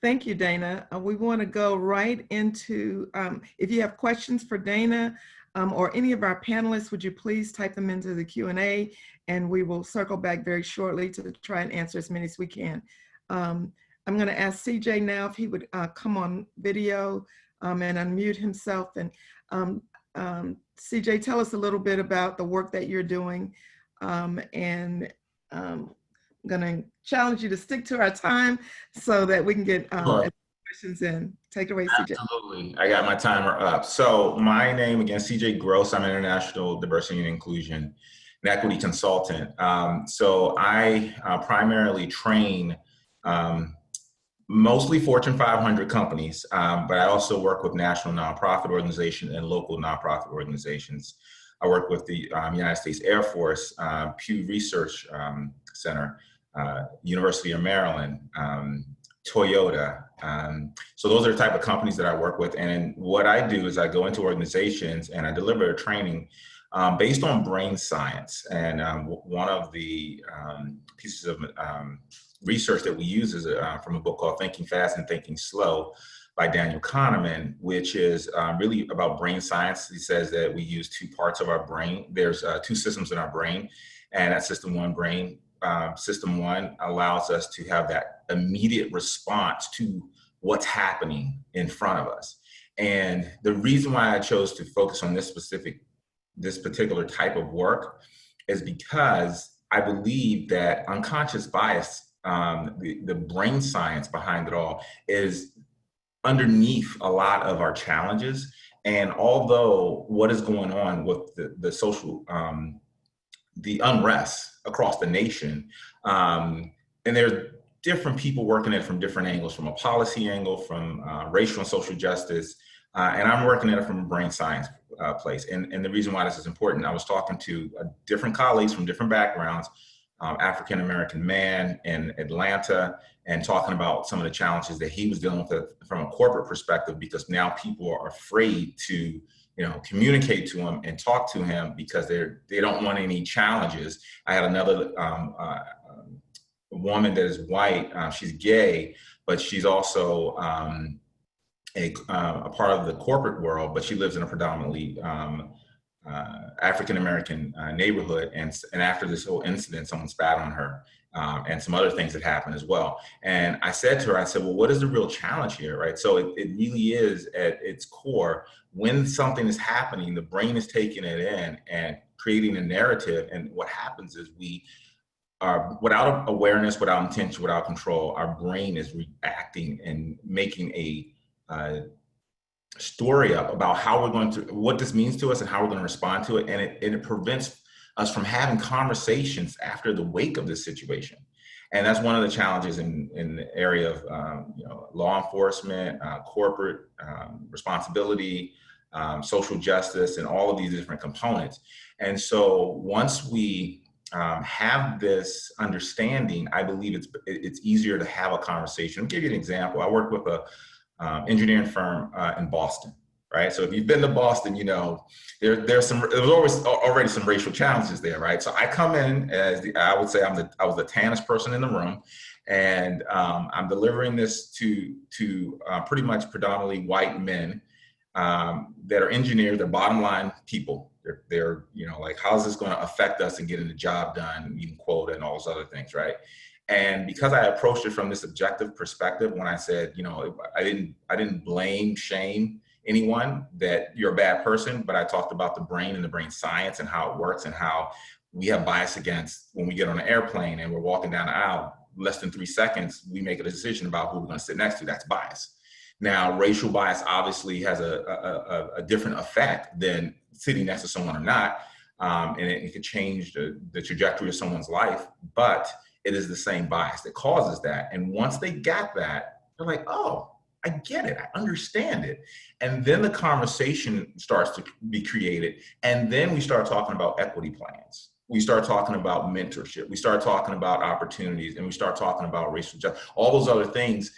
[SPEAKER 1] Thank you, Dana. We want to go right into, if you have questions for Dana or any of our panelists, would you please type them into the Q&A, and we will circle back very shortly to try and answer as many as we can. I'm going to ask CJ now if he would come on video and unmute himself. And CJ, tell us a little bit about the work that you're doing. I'm going to challenge you to stick to our time so that we can get questions in. Take it away, CJ.
[SPEAKER 6] Absolutely. I got my timer up. So my name, again, CJ Gross. I'm an international diversity and inclusion and equity consultant. So I primarily train Mostly Fortune 500 companies, but I also work with national nonprofit organizations and local nonprofit organizations. I work with the United States Air Force, Pew Research Center, University of Maryland, Toyota. So those are the type of companies that I work with. And what I do is I go into organizations and I deliver a training based on brain science. And one of the pieces of research that we use is from a book called Thinking Fast and Thinking Slow by Daniel Kahneman, which is really about brain science. He says that we use two parts of our brain. There's two systems in our brain, and that system one allows us to have that immediate response to what's happening in front of us. And the reason why I chose to focus on this particular type of work is because I believe that unconscious bias, the brain science behind it all, is underneath a lot of our challenges. And although what is going on with the social, the unrest across the nation, and there's different people working it from different angles, from a policy angle, from racial and social justice, and I'm working at it from a brain science place. And the reason why this is important, I was talking to different colleagues from different backgrounds, African-American man in Atlanta, and talking about some of the challenges that he was dealing with from a corporate perspective, because now people are afraid to, communicate to him and talk to him because they don't want any challenges. I had another woman that is white, she's gay, but she's also a part of the corporate world, but she lives in a predominantly African-American neighborhood. And after this whole incident, someone spat on her and some other things that happened as well. And I said to her, well, what is the real challenge here, right? So it really is at its core, when something is happening, the brain is taking it in and creating a narrative. And what happens is we are, without awareness, without intention, without control, our brain is reacting and making a story up about how we're going to, what this means to us and how we're going to respond to it. And it prevents us from having conversations after the wake of this situation. And that's one of the challenges in the area of law enforcement, corporate responsibility, social justice, and all of these different components. And so once we have this understanding, I believe it's easier to have a conversation. I'll give you an example. I work with a engineering firm in Boston, right? So if you've been to Boston, there's already some racial challenges there, right? So I come in as I was the tannest person in the room, and I'm delivering this to pretty much predominantly white men that are engineers, they're bottom line people. They're like, how's this going to affect us in getting the job done, meeting quota and all those other things, right? And because I approached it from this objective perspective, when I said, I didn't blame, shame anyone that you're a bad person, but I talked about the brain and the brain science and how it works and how we have bias against when we get on an airplane and we're walking down the aisle, less than 3 seconds, we make a decision about who we're going to sit next to. That's bias. Now, racial bias obviously has a different effect than sitting next to someone or not, and it can change the trajectory of someone's life, but it is the same bias that causes that. And once they got that, they're like, oh, I get it, I understand it. And then the conversation starts to be created, and then we start talking about equity plans. We start talking about mentorship. We start talking about opportunities, and we start talking about racial justice, all those other things.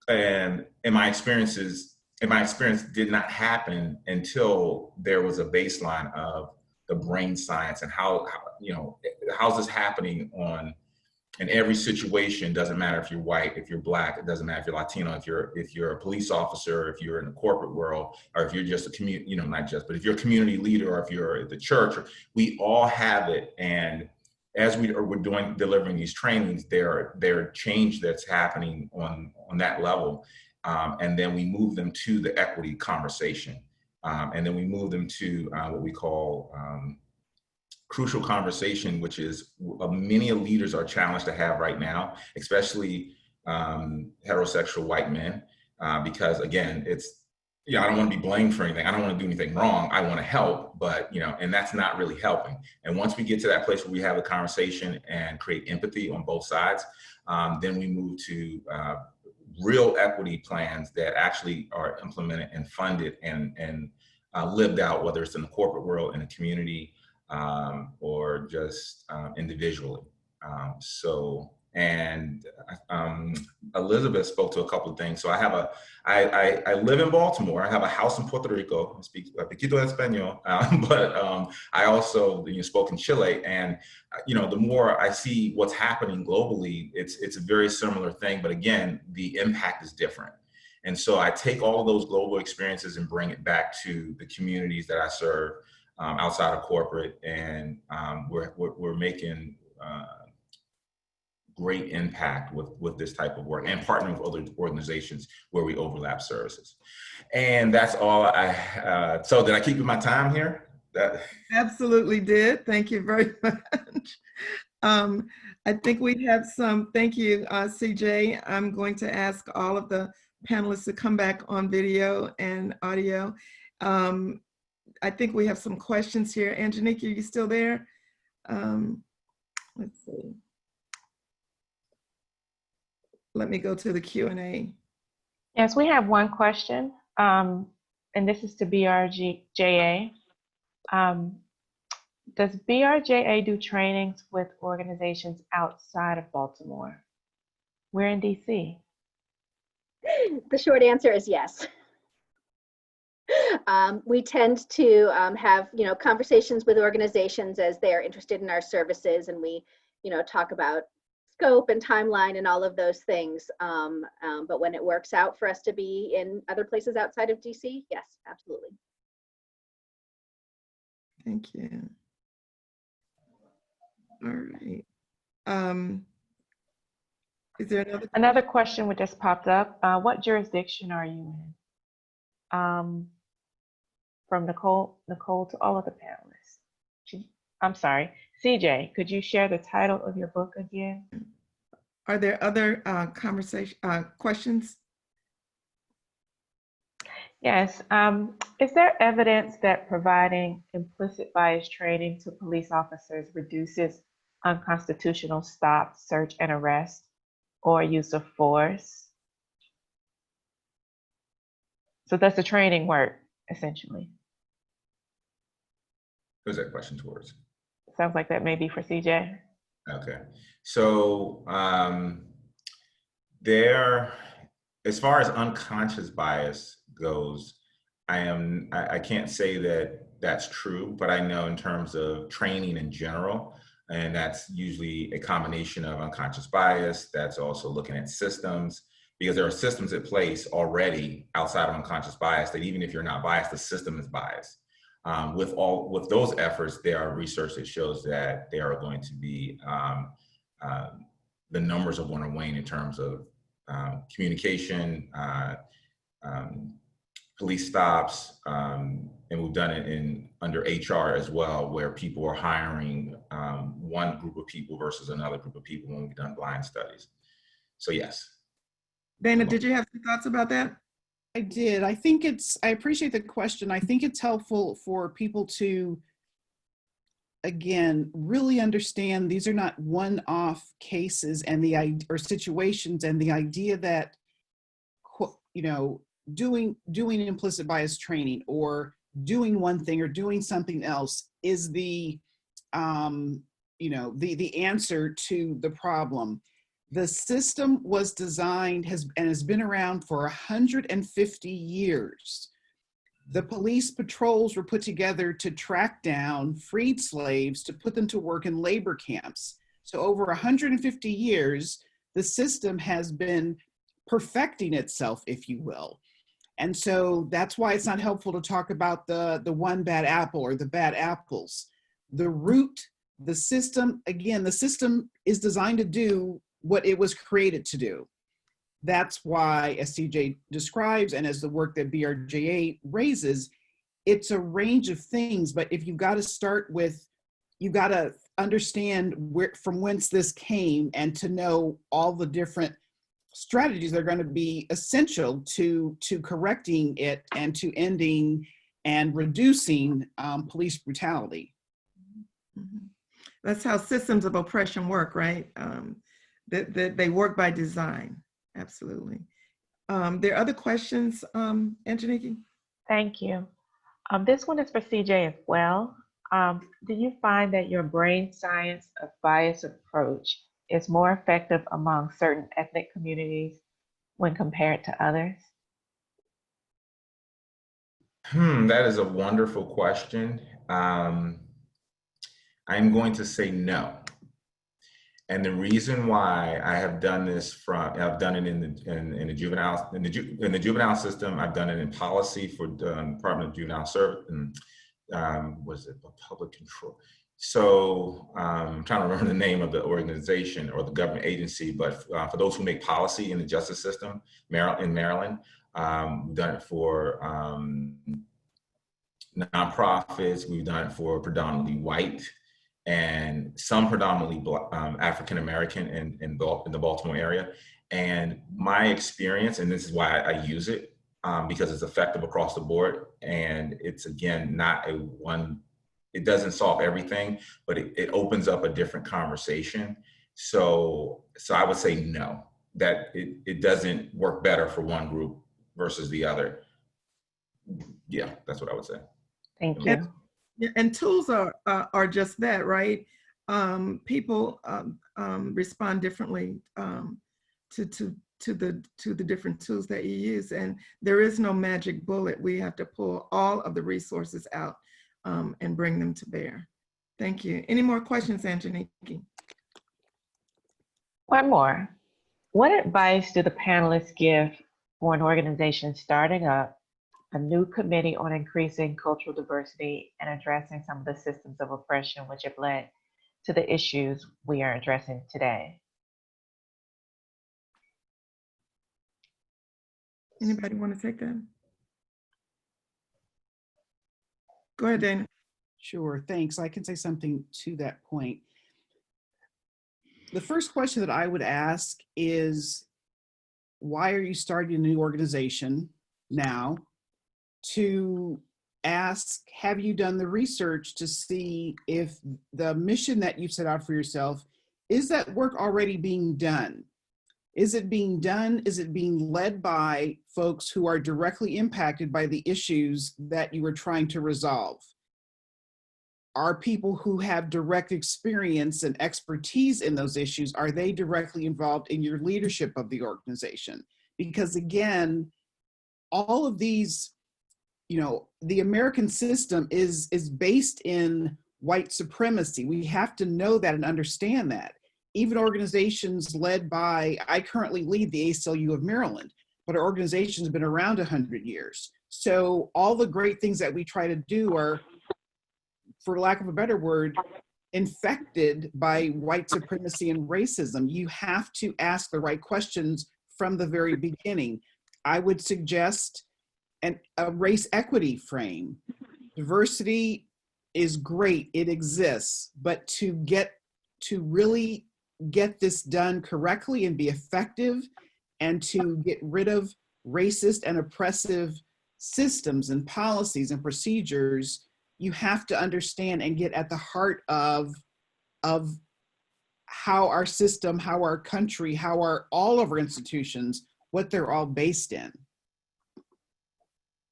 [SPEAKER 6] And in my experience did not happen until there was a baseline of the brain science and how's this happening in every situation. Doesn't matter if you're white, if you're black, it doesn't matter if you're Latino, if you're a police officer, if you're in the corporate world, or if you're just a community, but if you're a community leader, or if you're at the church, we all have it. And as we're delivering these trainings, there are change that's happening on that level. And then we move them to the equity conversation. And then we move them to what we call crucial conversation, which is many leaders are challenged to have right now, especially heterosexual white men, because again, I don't want to be blamed for anything. I don't want to do anything wrong. I want to help, but and that's not really helping. And once we get to that place where we have a conversation and create empathy on both sides, then we move to real equity plans that actually are implemented and funded and lived out, whether it's in the corporate world, in the community, or just individually. Elizabeth spoke to a couple of things. So I live in Baltimore. I have a house in Puerto Rico. I speak a poquito de español, but I also spoke in Chile. And the more I see what's happening globally, it's a very similar thing. But again, the impact is different. And so I take all of those global experiences and bring it back to the communities that I serve outside of corporate, and we're making great impact with this type of work and partnering with other organizations where we overlap services. And that's all so did I keep you my time here?
[SPEAKER 1] Absolutely did. Thank you very much. I think we have some, thank you, CJ. I'm going to ask all of the panelists to come back on video and audio. I think we have some questions here. Angelique, are you still there? Let's see. Let me go to the Q&A.
[SPEAKER 10] Yes, we have one question, and this is to BRJA. Does BRJA do trainings with organizations outside of Baltimore? We're in DC.
[SPEAKER 4] The short answer is yes. We tend to have conversations with organizations as they're interested in our services, and we talk about scope and timeline and all of those things. But when it works out for us to be in other places outside of DC, yes, absolutely.
[SPEAKER 1] Thank you. All right. Is there
[SPEAKER 10] another question which just popped up? What jurisdiction are you in? From Nicole to all of the panelists. I'm sorry, CJ, could you share the title of your book again?
[SPEAKER 1] Are there other questions?
[SPEAKER 10] Yes. Is there evidence that providing implicit bias training to police officers reduces unconstitutional stop, search, and arrest or use of force? So does the training work, essentially?
[SPEAKER 6] Who's that question towards?
[SPEAKER 10] Sounds like that may be for CJ.
[SPEAKER 6] Okay. So as far as unconscious bias goes, I can't say that that's true, but I know in terms of training in general, and that's usually a combination of unconscious bias. That's also looking at systems, because there are systems in place already outside of unconscious bias that even if you're not biased, the system is biased. With those efforts, there are research that shows that there are going to be the numbers are going to wane in terms of communication, police stops, and we've done it under HR as well, where people are hiring one group of people versus another group of people when we've done blind studies. So yes.
[SPEAKER 1] Dana, did you have some thoughts about that?
[SPEAKER 5] I did. I appreciate the question. I think it's helpful for people to, again, really understand these are not one-off cases or situations, and the idea that, doing implicit bias training or doing one thing or doing something else is the answer to the problem. The system was designed and has been around for 150 years. The police patrols were put together to track down freed slaves to put them to work in labor camps. So over 150 years, the system has been perfecting itself, if you will. And so that's why it's not helpful to talk about the one bad apple or the bad apples. The root, the system, again, the system is designed to do what it was created to do. That's why, as CJ describes, and as the work that BRJA raises, it's a range of things, but if you've got to start with, you've got to understand from whence this came and to know all the different strategies that are going to be essential to correcting it and to ending and reducing police brutality.
[SPEAKER 1] That's how systems of oppression work, right? They work by design. Absolutely. There are other questions, Angeliki?
[SPEAKER 10] Thank you. This one is for CJ as well. Do you find that your brain science of bias approach is more effective among certain ethnic communities when compared to others?
[SPEAKER 6] That is a wonderful question. I'm going to say no. And the reason why I have done this I've done it in the juvenile system. I've done it in policy for the Department of Juvenile Service and was it public control? So I'm trying to remember the name of the organization or the government agency, but for those who make policy in the justice system, in Maryland, we've done it for nonprofits. We've done it for predominantly white and some predominantly African American in the Baltimore area. And my experience, and this is why I use it, because it's effective across the board, and it's again not it doesn't solve everything, but it opens up a different conversation. So I would say no, that it doesn't work better for one group versus the other. Yeah, that's what I would say.
[SPEAKER 10] Thank you.
[SPEAKER 1] And tools are just that, right? People respond differently to the different tools that you use, and there is no magic bullet. We have to pull all of the resources out and bring them to bear. Thank you. Any more questions, Angeliki?
[SPEAKER 10] One more. What advice do the panelists give for an organization starting up a new committee on increasing cultural diversity and addressing some of the systems of oppression which have led to the issues we are addressing today?
[SPEAKER 1] Anybody want to take that? Go ahead, Dana.
[SPEAKER 5] Sure, thanks. I can say something to that point. The first question that I would ask is, why are you starting a new organization now? To ask, have you done the research to see if the mission that you've set out for yourself, is that work already being done? Is it being done? Is it being led by folks who are directly impacted by the issues that you are trying to resolve? Are people who have direct experience and expertise in those issues, are they directly involved in your leadership of the organization? Because again, all of these, the American system is based in white supremacy. We have to know that and understand that. Even organizations led by, I currently lead the ACLU of Maryland, but our organization has been around 100 years. So all the great things that we try to do are, for lack of a better word, infected by white supremacy and racism. You have to ask the right questions from the very beginning. I would suggest a race equity frame. Diversity is great, it exists, but to really get this done correctly and be effective, and to get rid of racist and oppressive systems and policies and procedures, you have to understand and get at the heart of how our system, how our country, how all of our institutions, what they're all based in.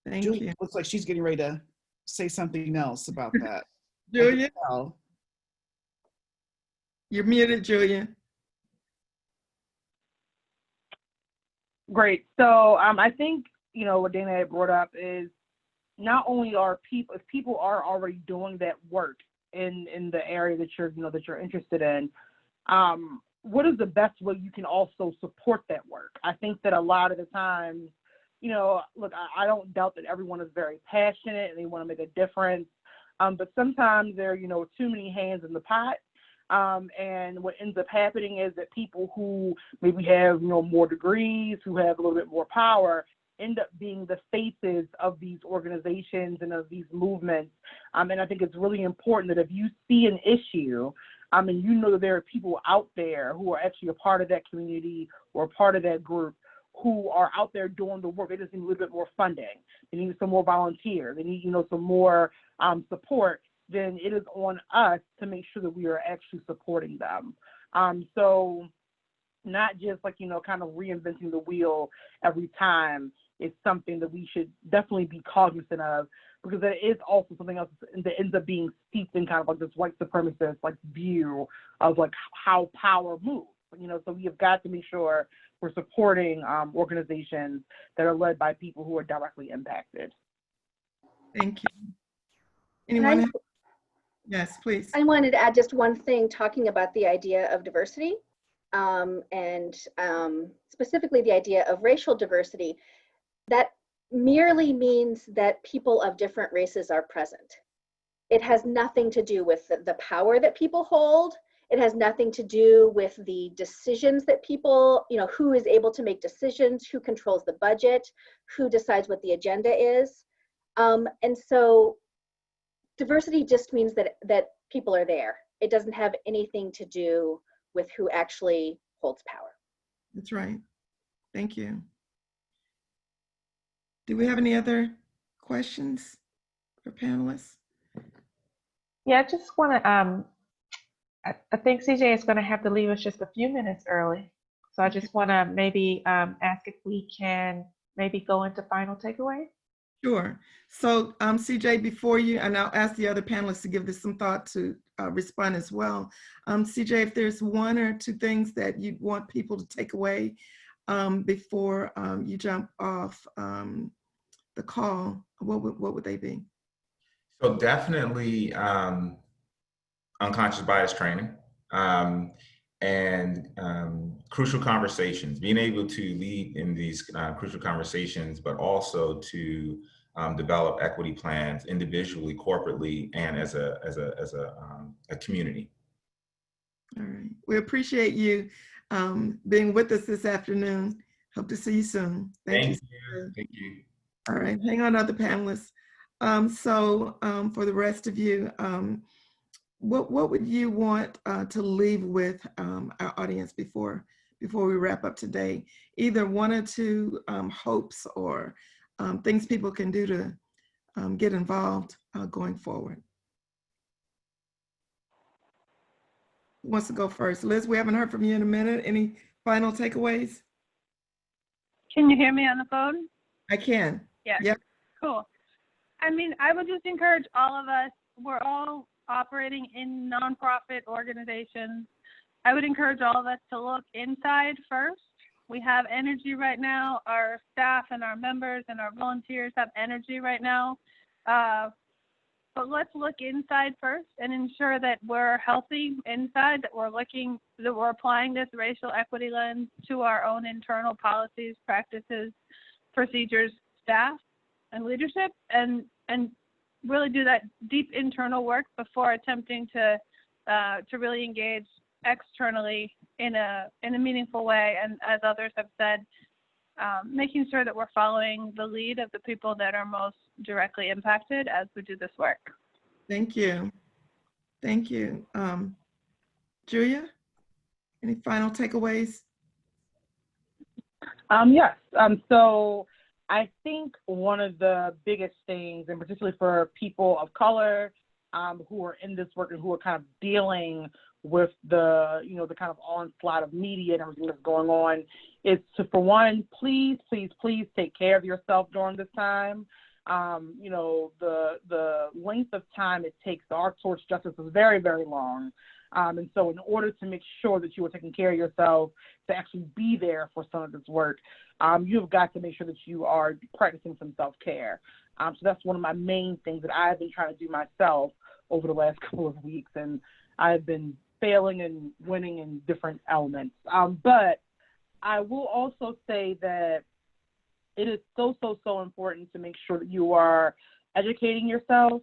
[SPEAKER 1] Thank
[SPEAKER 5] Julia
[SPEAKER 1] you.
[SPEAKER 5] looks like she's getting ready to say something else about that.
[SPEAKER 1] Julia, you're muted, Julia.
[SPEAKER 9] Great. So I think, what Dana had brought up is not only if people are already doing that work in the area that you're interested in, what is the best way you can also support that work? I think that a lot of the times, look, I don't doubt that everyone is very passionate and they want to make a difference. But sometimes there are, too many hands in the pot. And what ends up happening is that people who maybe have, more degrees, who have a little bit more power, end up being the faces of these organizations and of these movements. And I think it's really important that if you see an issue, and that there are people out there who are actually a part of that community or a part of that group who are out there doing the work. They just need a little bit more funding. They need some more volunteers. They need, some more support. Then it is on us to make sure that we are actually supporting them. So not just like, kind of reinventing the wheel every time. It's something that we should definitely be cognizant of, because there is also something else that ends up being steeped in kind of like this white supremacist like view of like how power moves. So we have got to make sure we're supporting organizations that are led by people who are directly impacted.
[SPEAKER 1] Thank you. Anyone else? Yes, please.
[SPEAKER 4] I wanted to add just one thing talking about the idea of diversity and specifically the idea of racial diversity. That merely means that people of different races are present. It has nothing to do with the power that people hold. It has nothing to do with the decisions that people, who is able to make decisions, who controls the budget, who decides what the agenda is. And so diversity just means that people are there. It doesn't have anything to do with who actually holds power.
[SPEAKER 1] That's right. Thank you. Do we have any other questions for panelists?
[SPEAKER 10] Yeah, I just want to, I think CJ is going to have to leave us just a few minutes early. So I just want to maybe ask if we can maybe go into final takeaway.
[SPEAKER 1] Sure. So CJ, before you, and I'll ask the other panelists to give this some thought to respond as well. CJ, if there's one or two things that you want people to take away before you jump off the call, what would they be?
[SPEAKER 6] So definitely unconscious bias training and crucial conversations, being able to lead in these crucial conversations, but also to develop equity plans individually, corporately, and as a community.
[SPEAKER 1] All right. We appreciate you being with us this afternoon. Hope to see you soon. Thank you.
[SPEAKER 6] Thank you.
[SPEAKER 1] All right. Hang on, other panelists. For the rest of you, what would you want to leave with our audience before we wrap up today? Either one or two hopes or things people can do to get involved going forward. Who wants to go first? Liz, we haven't heard from you in a minute. Any final takeaways?
[SPEAKER 7] Can you hear me on the phone?
[SPEAKER 1] I can.
[SPEAKER 7] Yeah.
[SPEAKER 1] Yep.
[SPEAKER 7] Cool. I mean, I would just encourage all of us, we're all operating in nonprofit organizations. I would encourage all of us to look inside first. We have energy right now. Our staff and our members and our volunteers have energy right now. But let's look inside first and ensure that we're healthy inside, that we're applying this racial equity lens to our own internal policies, practices, procedures, staff, and leadership, and really do that deep internal work before attempting to really engage externally in a meaningful way. And as others have said, making sure that we're following the lead of the people that are most directly impacted as we do this work.
[SPEAKER 1] Thank you. Thank you. Julia, any final takeaways?
[SPEAKER 9] Yes. So I think one of the biggest things, and particularly for people of color who are in this work and who are kind of dealing with the kind of onslaught of media and everything that's going on, is to, for one, please take care of yourself during this time. The length of time it takes to arc towards justice is very, very long. And so in order to make sure that you are taking care of yourself, to actually be there for some of this work, you've got to make sure that you are practicing some self-care. So that's one of my main things that I've been trying to do myself over the last couple of weeks. And I've been failing and winning in different elements. But I will also say that it is so important to make sure that you are educating yourself,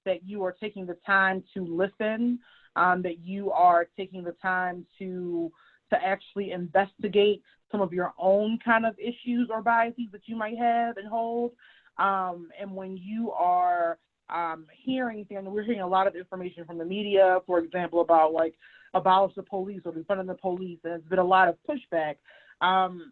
[SPEAKER 9] that you are taking the time to listen, that you are taking the time to actually investigate some of your own kind of issues or biases that you might have and hold. And when you are hearing things, we're hearing a lot of information from the media, for example, about like abolish the police or defund the police, and there's been a lot of pushback. And,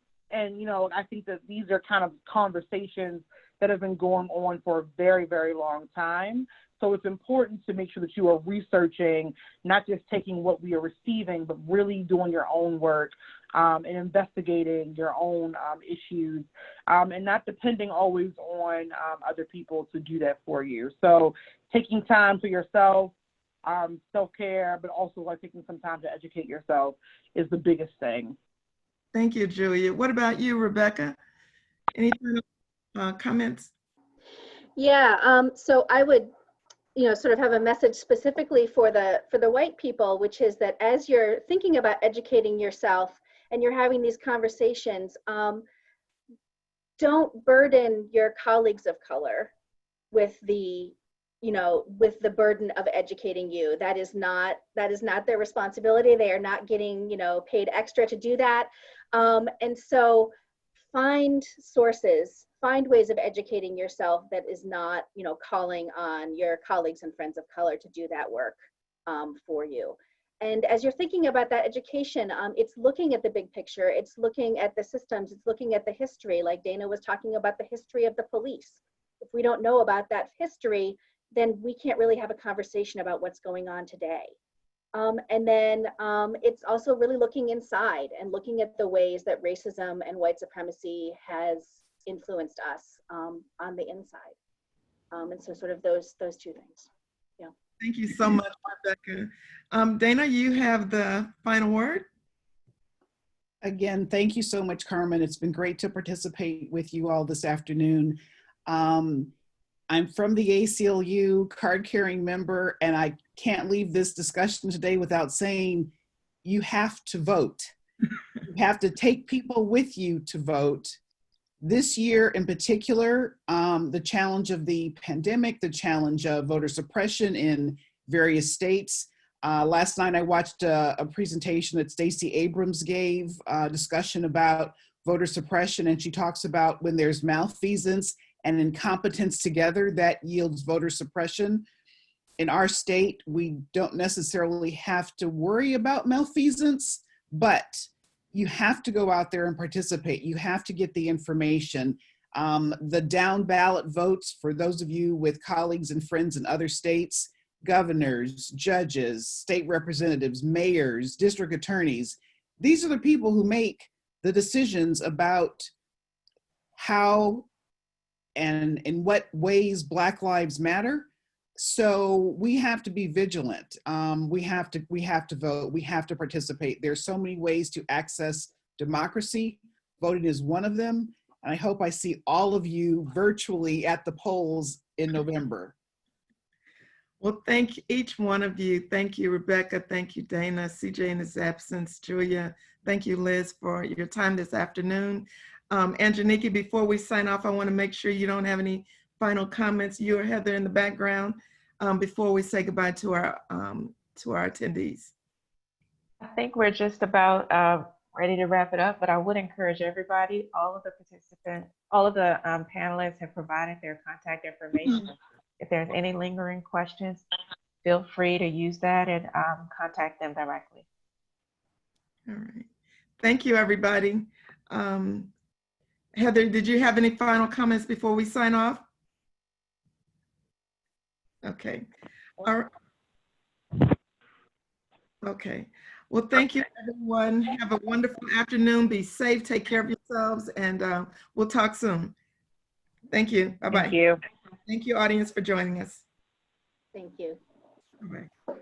[SPEAKER 9] I think that these are kind of conversations that have been going on for a very, very long time. So So it's important to make sure that you are researching, not just taking what we are receiving, but really doing your own work and investigating your own issues and not depending always on other people to do that for you. So taking time for yourself, self-care, but also like taking some time to educate yourself is the biggest thing.
[SPEAKER 1] Thank you, Julia. What about you, Rebecca? Any final comments?
[SPEAKER 4] Yeah, so I would, sort of have a message specifically for the white people, which is that as you're thinking about educating yourself and you're having these conversations, don't burden your colleagues of color with the burden of educating you. That is not their responsibility. They are not getting, paid extra to do that. And so find sources, find ways of educating yourself that is not, calling on your colleagues and friends of color to do that work for you. And as you're thinking about that education, it's looking at the big picture, it's looking at the systems, it's looking at the history, like Dana was talking about the history of the police. If we don't know about that history, then we can't really have a conversation about what's going on today. And then it's also really looking inside and looking at the ways that racism and white supremacy has influenced us on the inside. And so sort of those two things. Yeah.
[SPEAKER 1] Thank you so much, Rebecca. Dana, you have the final word.
[SPEAKER 5] Again, thank you so much, Carmen. It's been great to participate with you all this afternoon. I'm from the ACLU, card-carrying member, and I can't leave this discussion today without saying you have to vote. You have to take people with you to vote. This year in particular, the challenge of the pandemic, the challenge of voter suppression in various states. Last night I watched a presentation that Stacey Abrams gave, a discussion about voter suppression, and she talks about when there's malfeasance and incompetence together, that yields voter suppression. In our state, we don't necessarily have to worry about malfeasance, but you have to go out there and participate. You have to get the information. The down ballot votes, for those of you with colleagues and friends in other states, governors, judges, state representatives, mayors, district attorneys, these are the people who make the decisions about how and in what ways Black lives matter. So we have to be vigilant. We have to vote. We have to participate. There's so many ways to access democracy. Voting is one of them. And I hope I see all of you virtually at the polls in November.
[SPEAKER 1] Well, thank each one of you. Thank you, Rebecca. Thank you, Dana. CJ in his absence. Julia. Thank you, Liz, for your time this afternoon. And Janiki, before we sign off, I want to make sure you don't have any final comments. You or Heather in the background before we say goodbye to our attendees.
[SPEAKER 10] I think we're just about ready to wrap it up, but I would encourage everybody, all of the participants, all of the panelists have provided their contact information. If there's any lingering questions, feel free to use that and contact them directly.
[SPEAKER 1] All right. Thank you, everybody. Heather, did you have any final comments before we sign off? Okay. All right. Okay. Well, thank you, everyone. Have a wonderful afternoon. Be safe. Take care of yourselves, and we'll talk soon. Thank you. Bye-bye.
[SPEAKER 9] Thank you.
[SPEAKER 1] Thank you, audience, for joining us.
[SPEAKER 4] Thank you.
[SPEAKER 1] Bye-bye.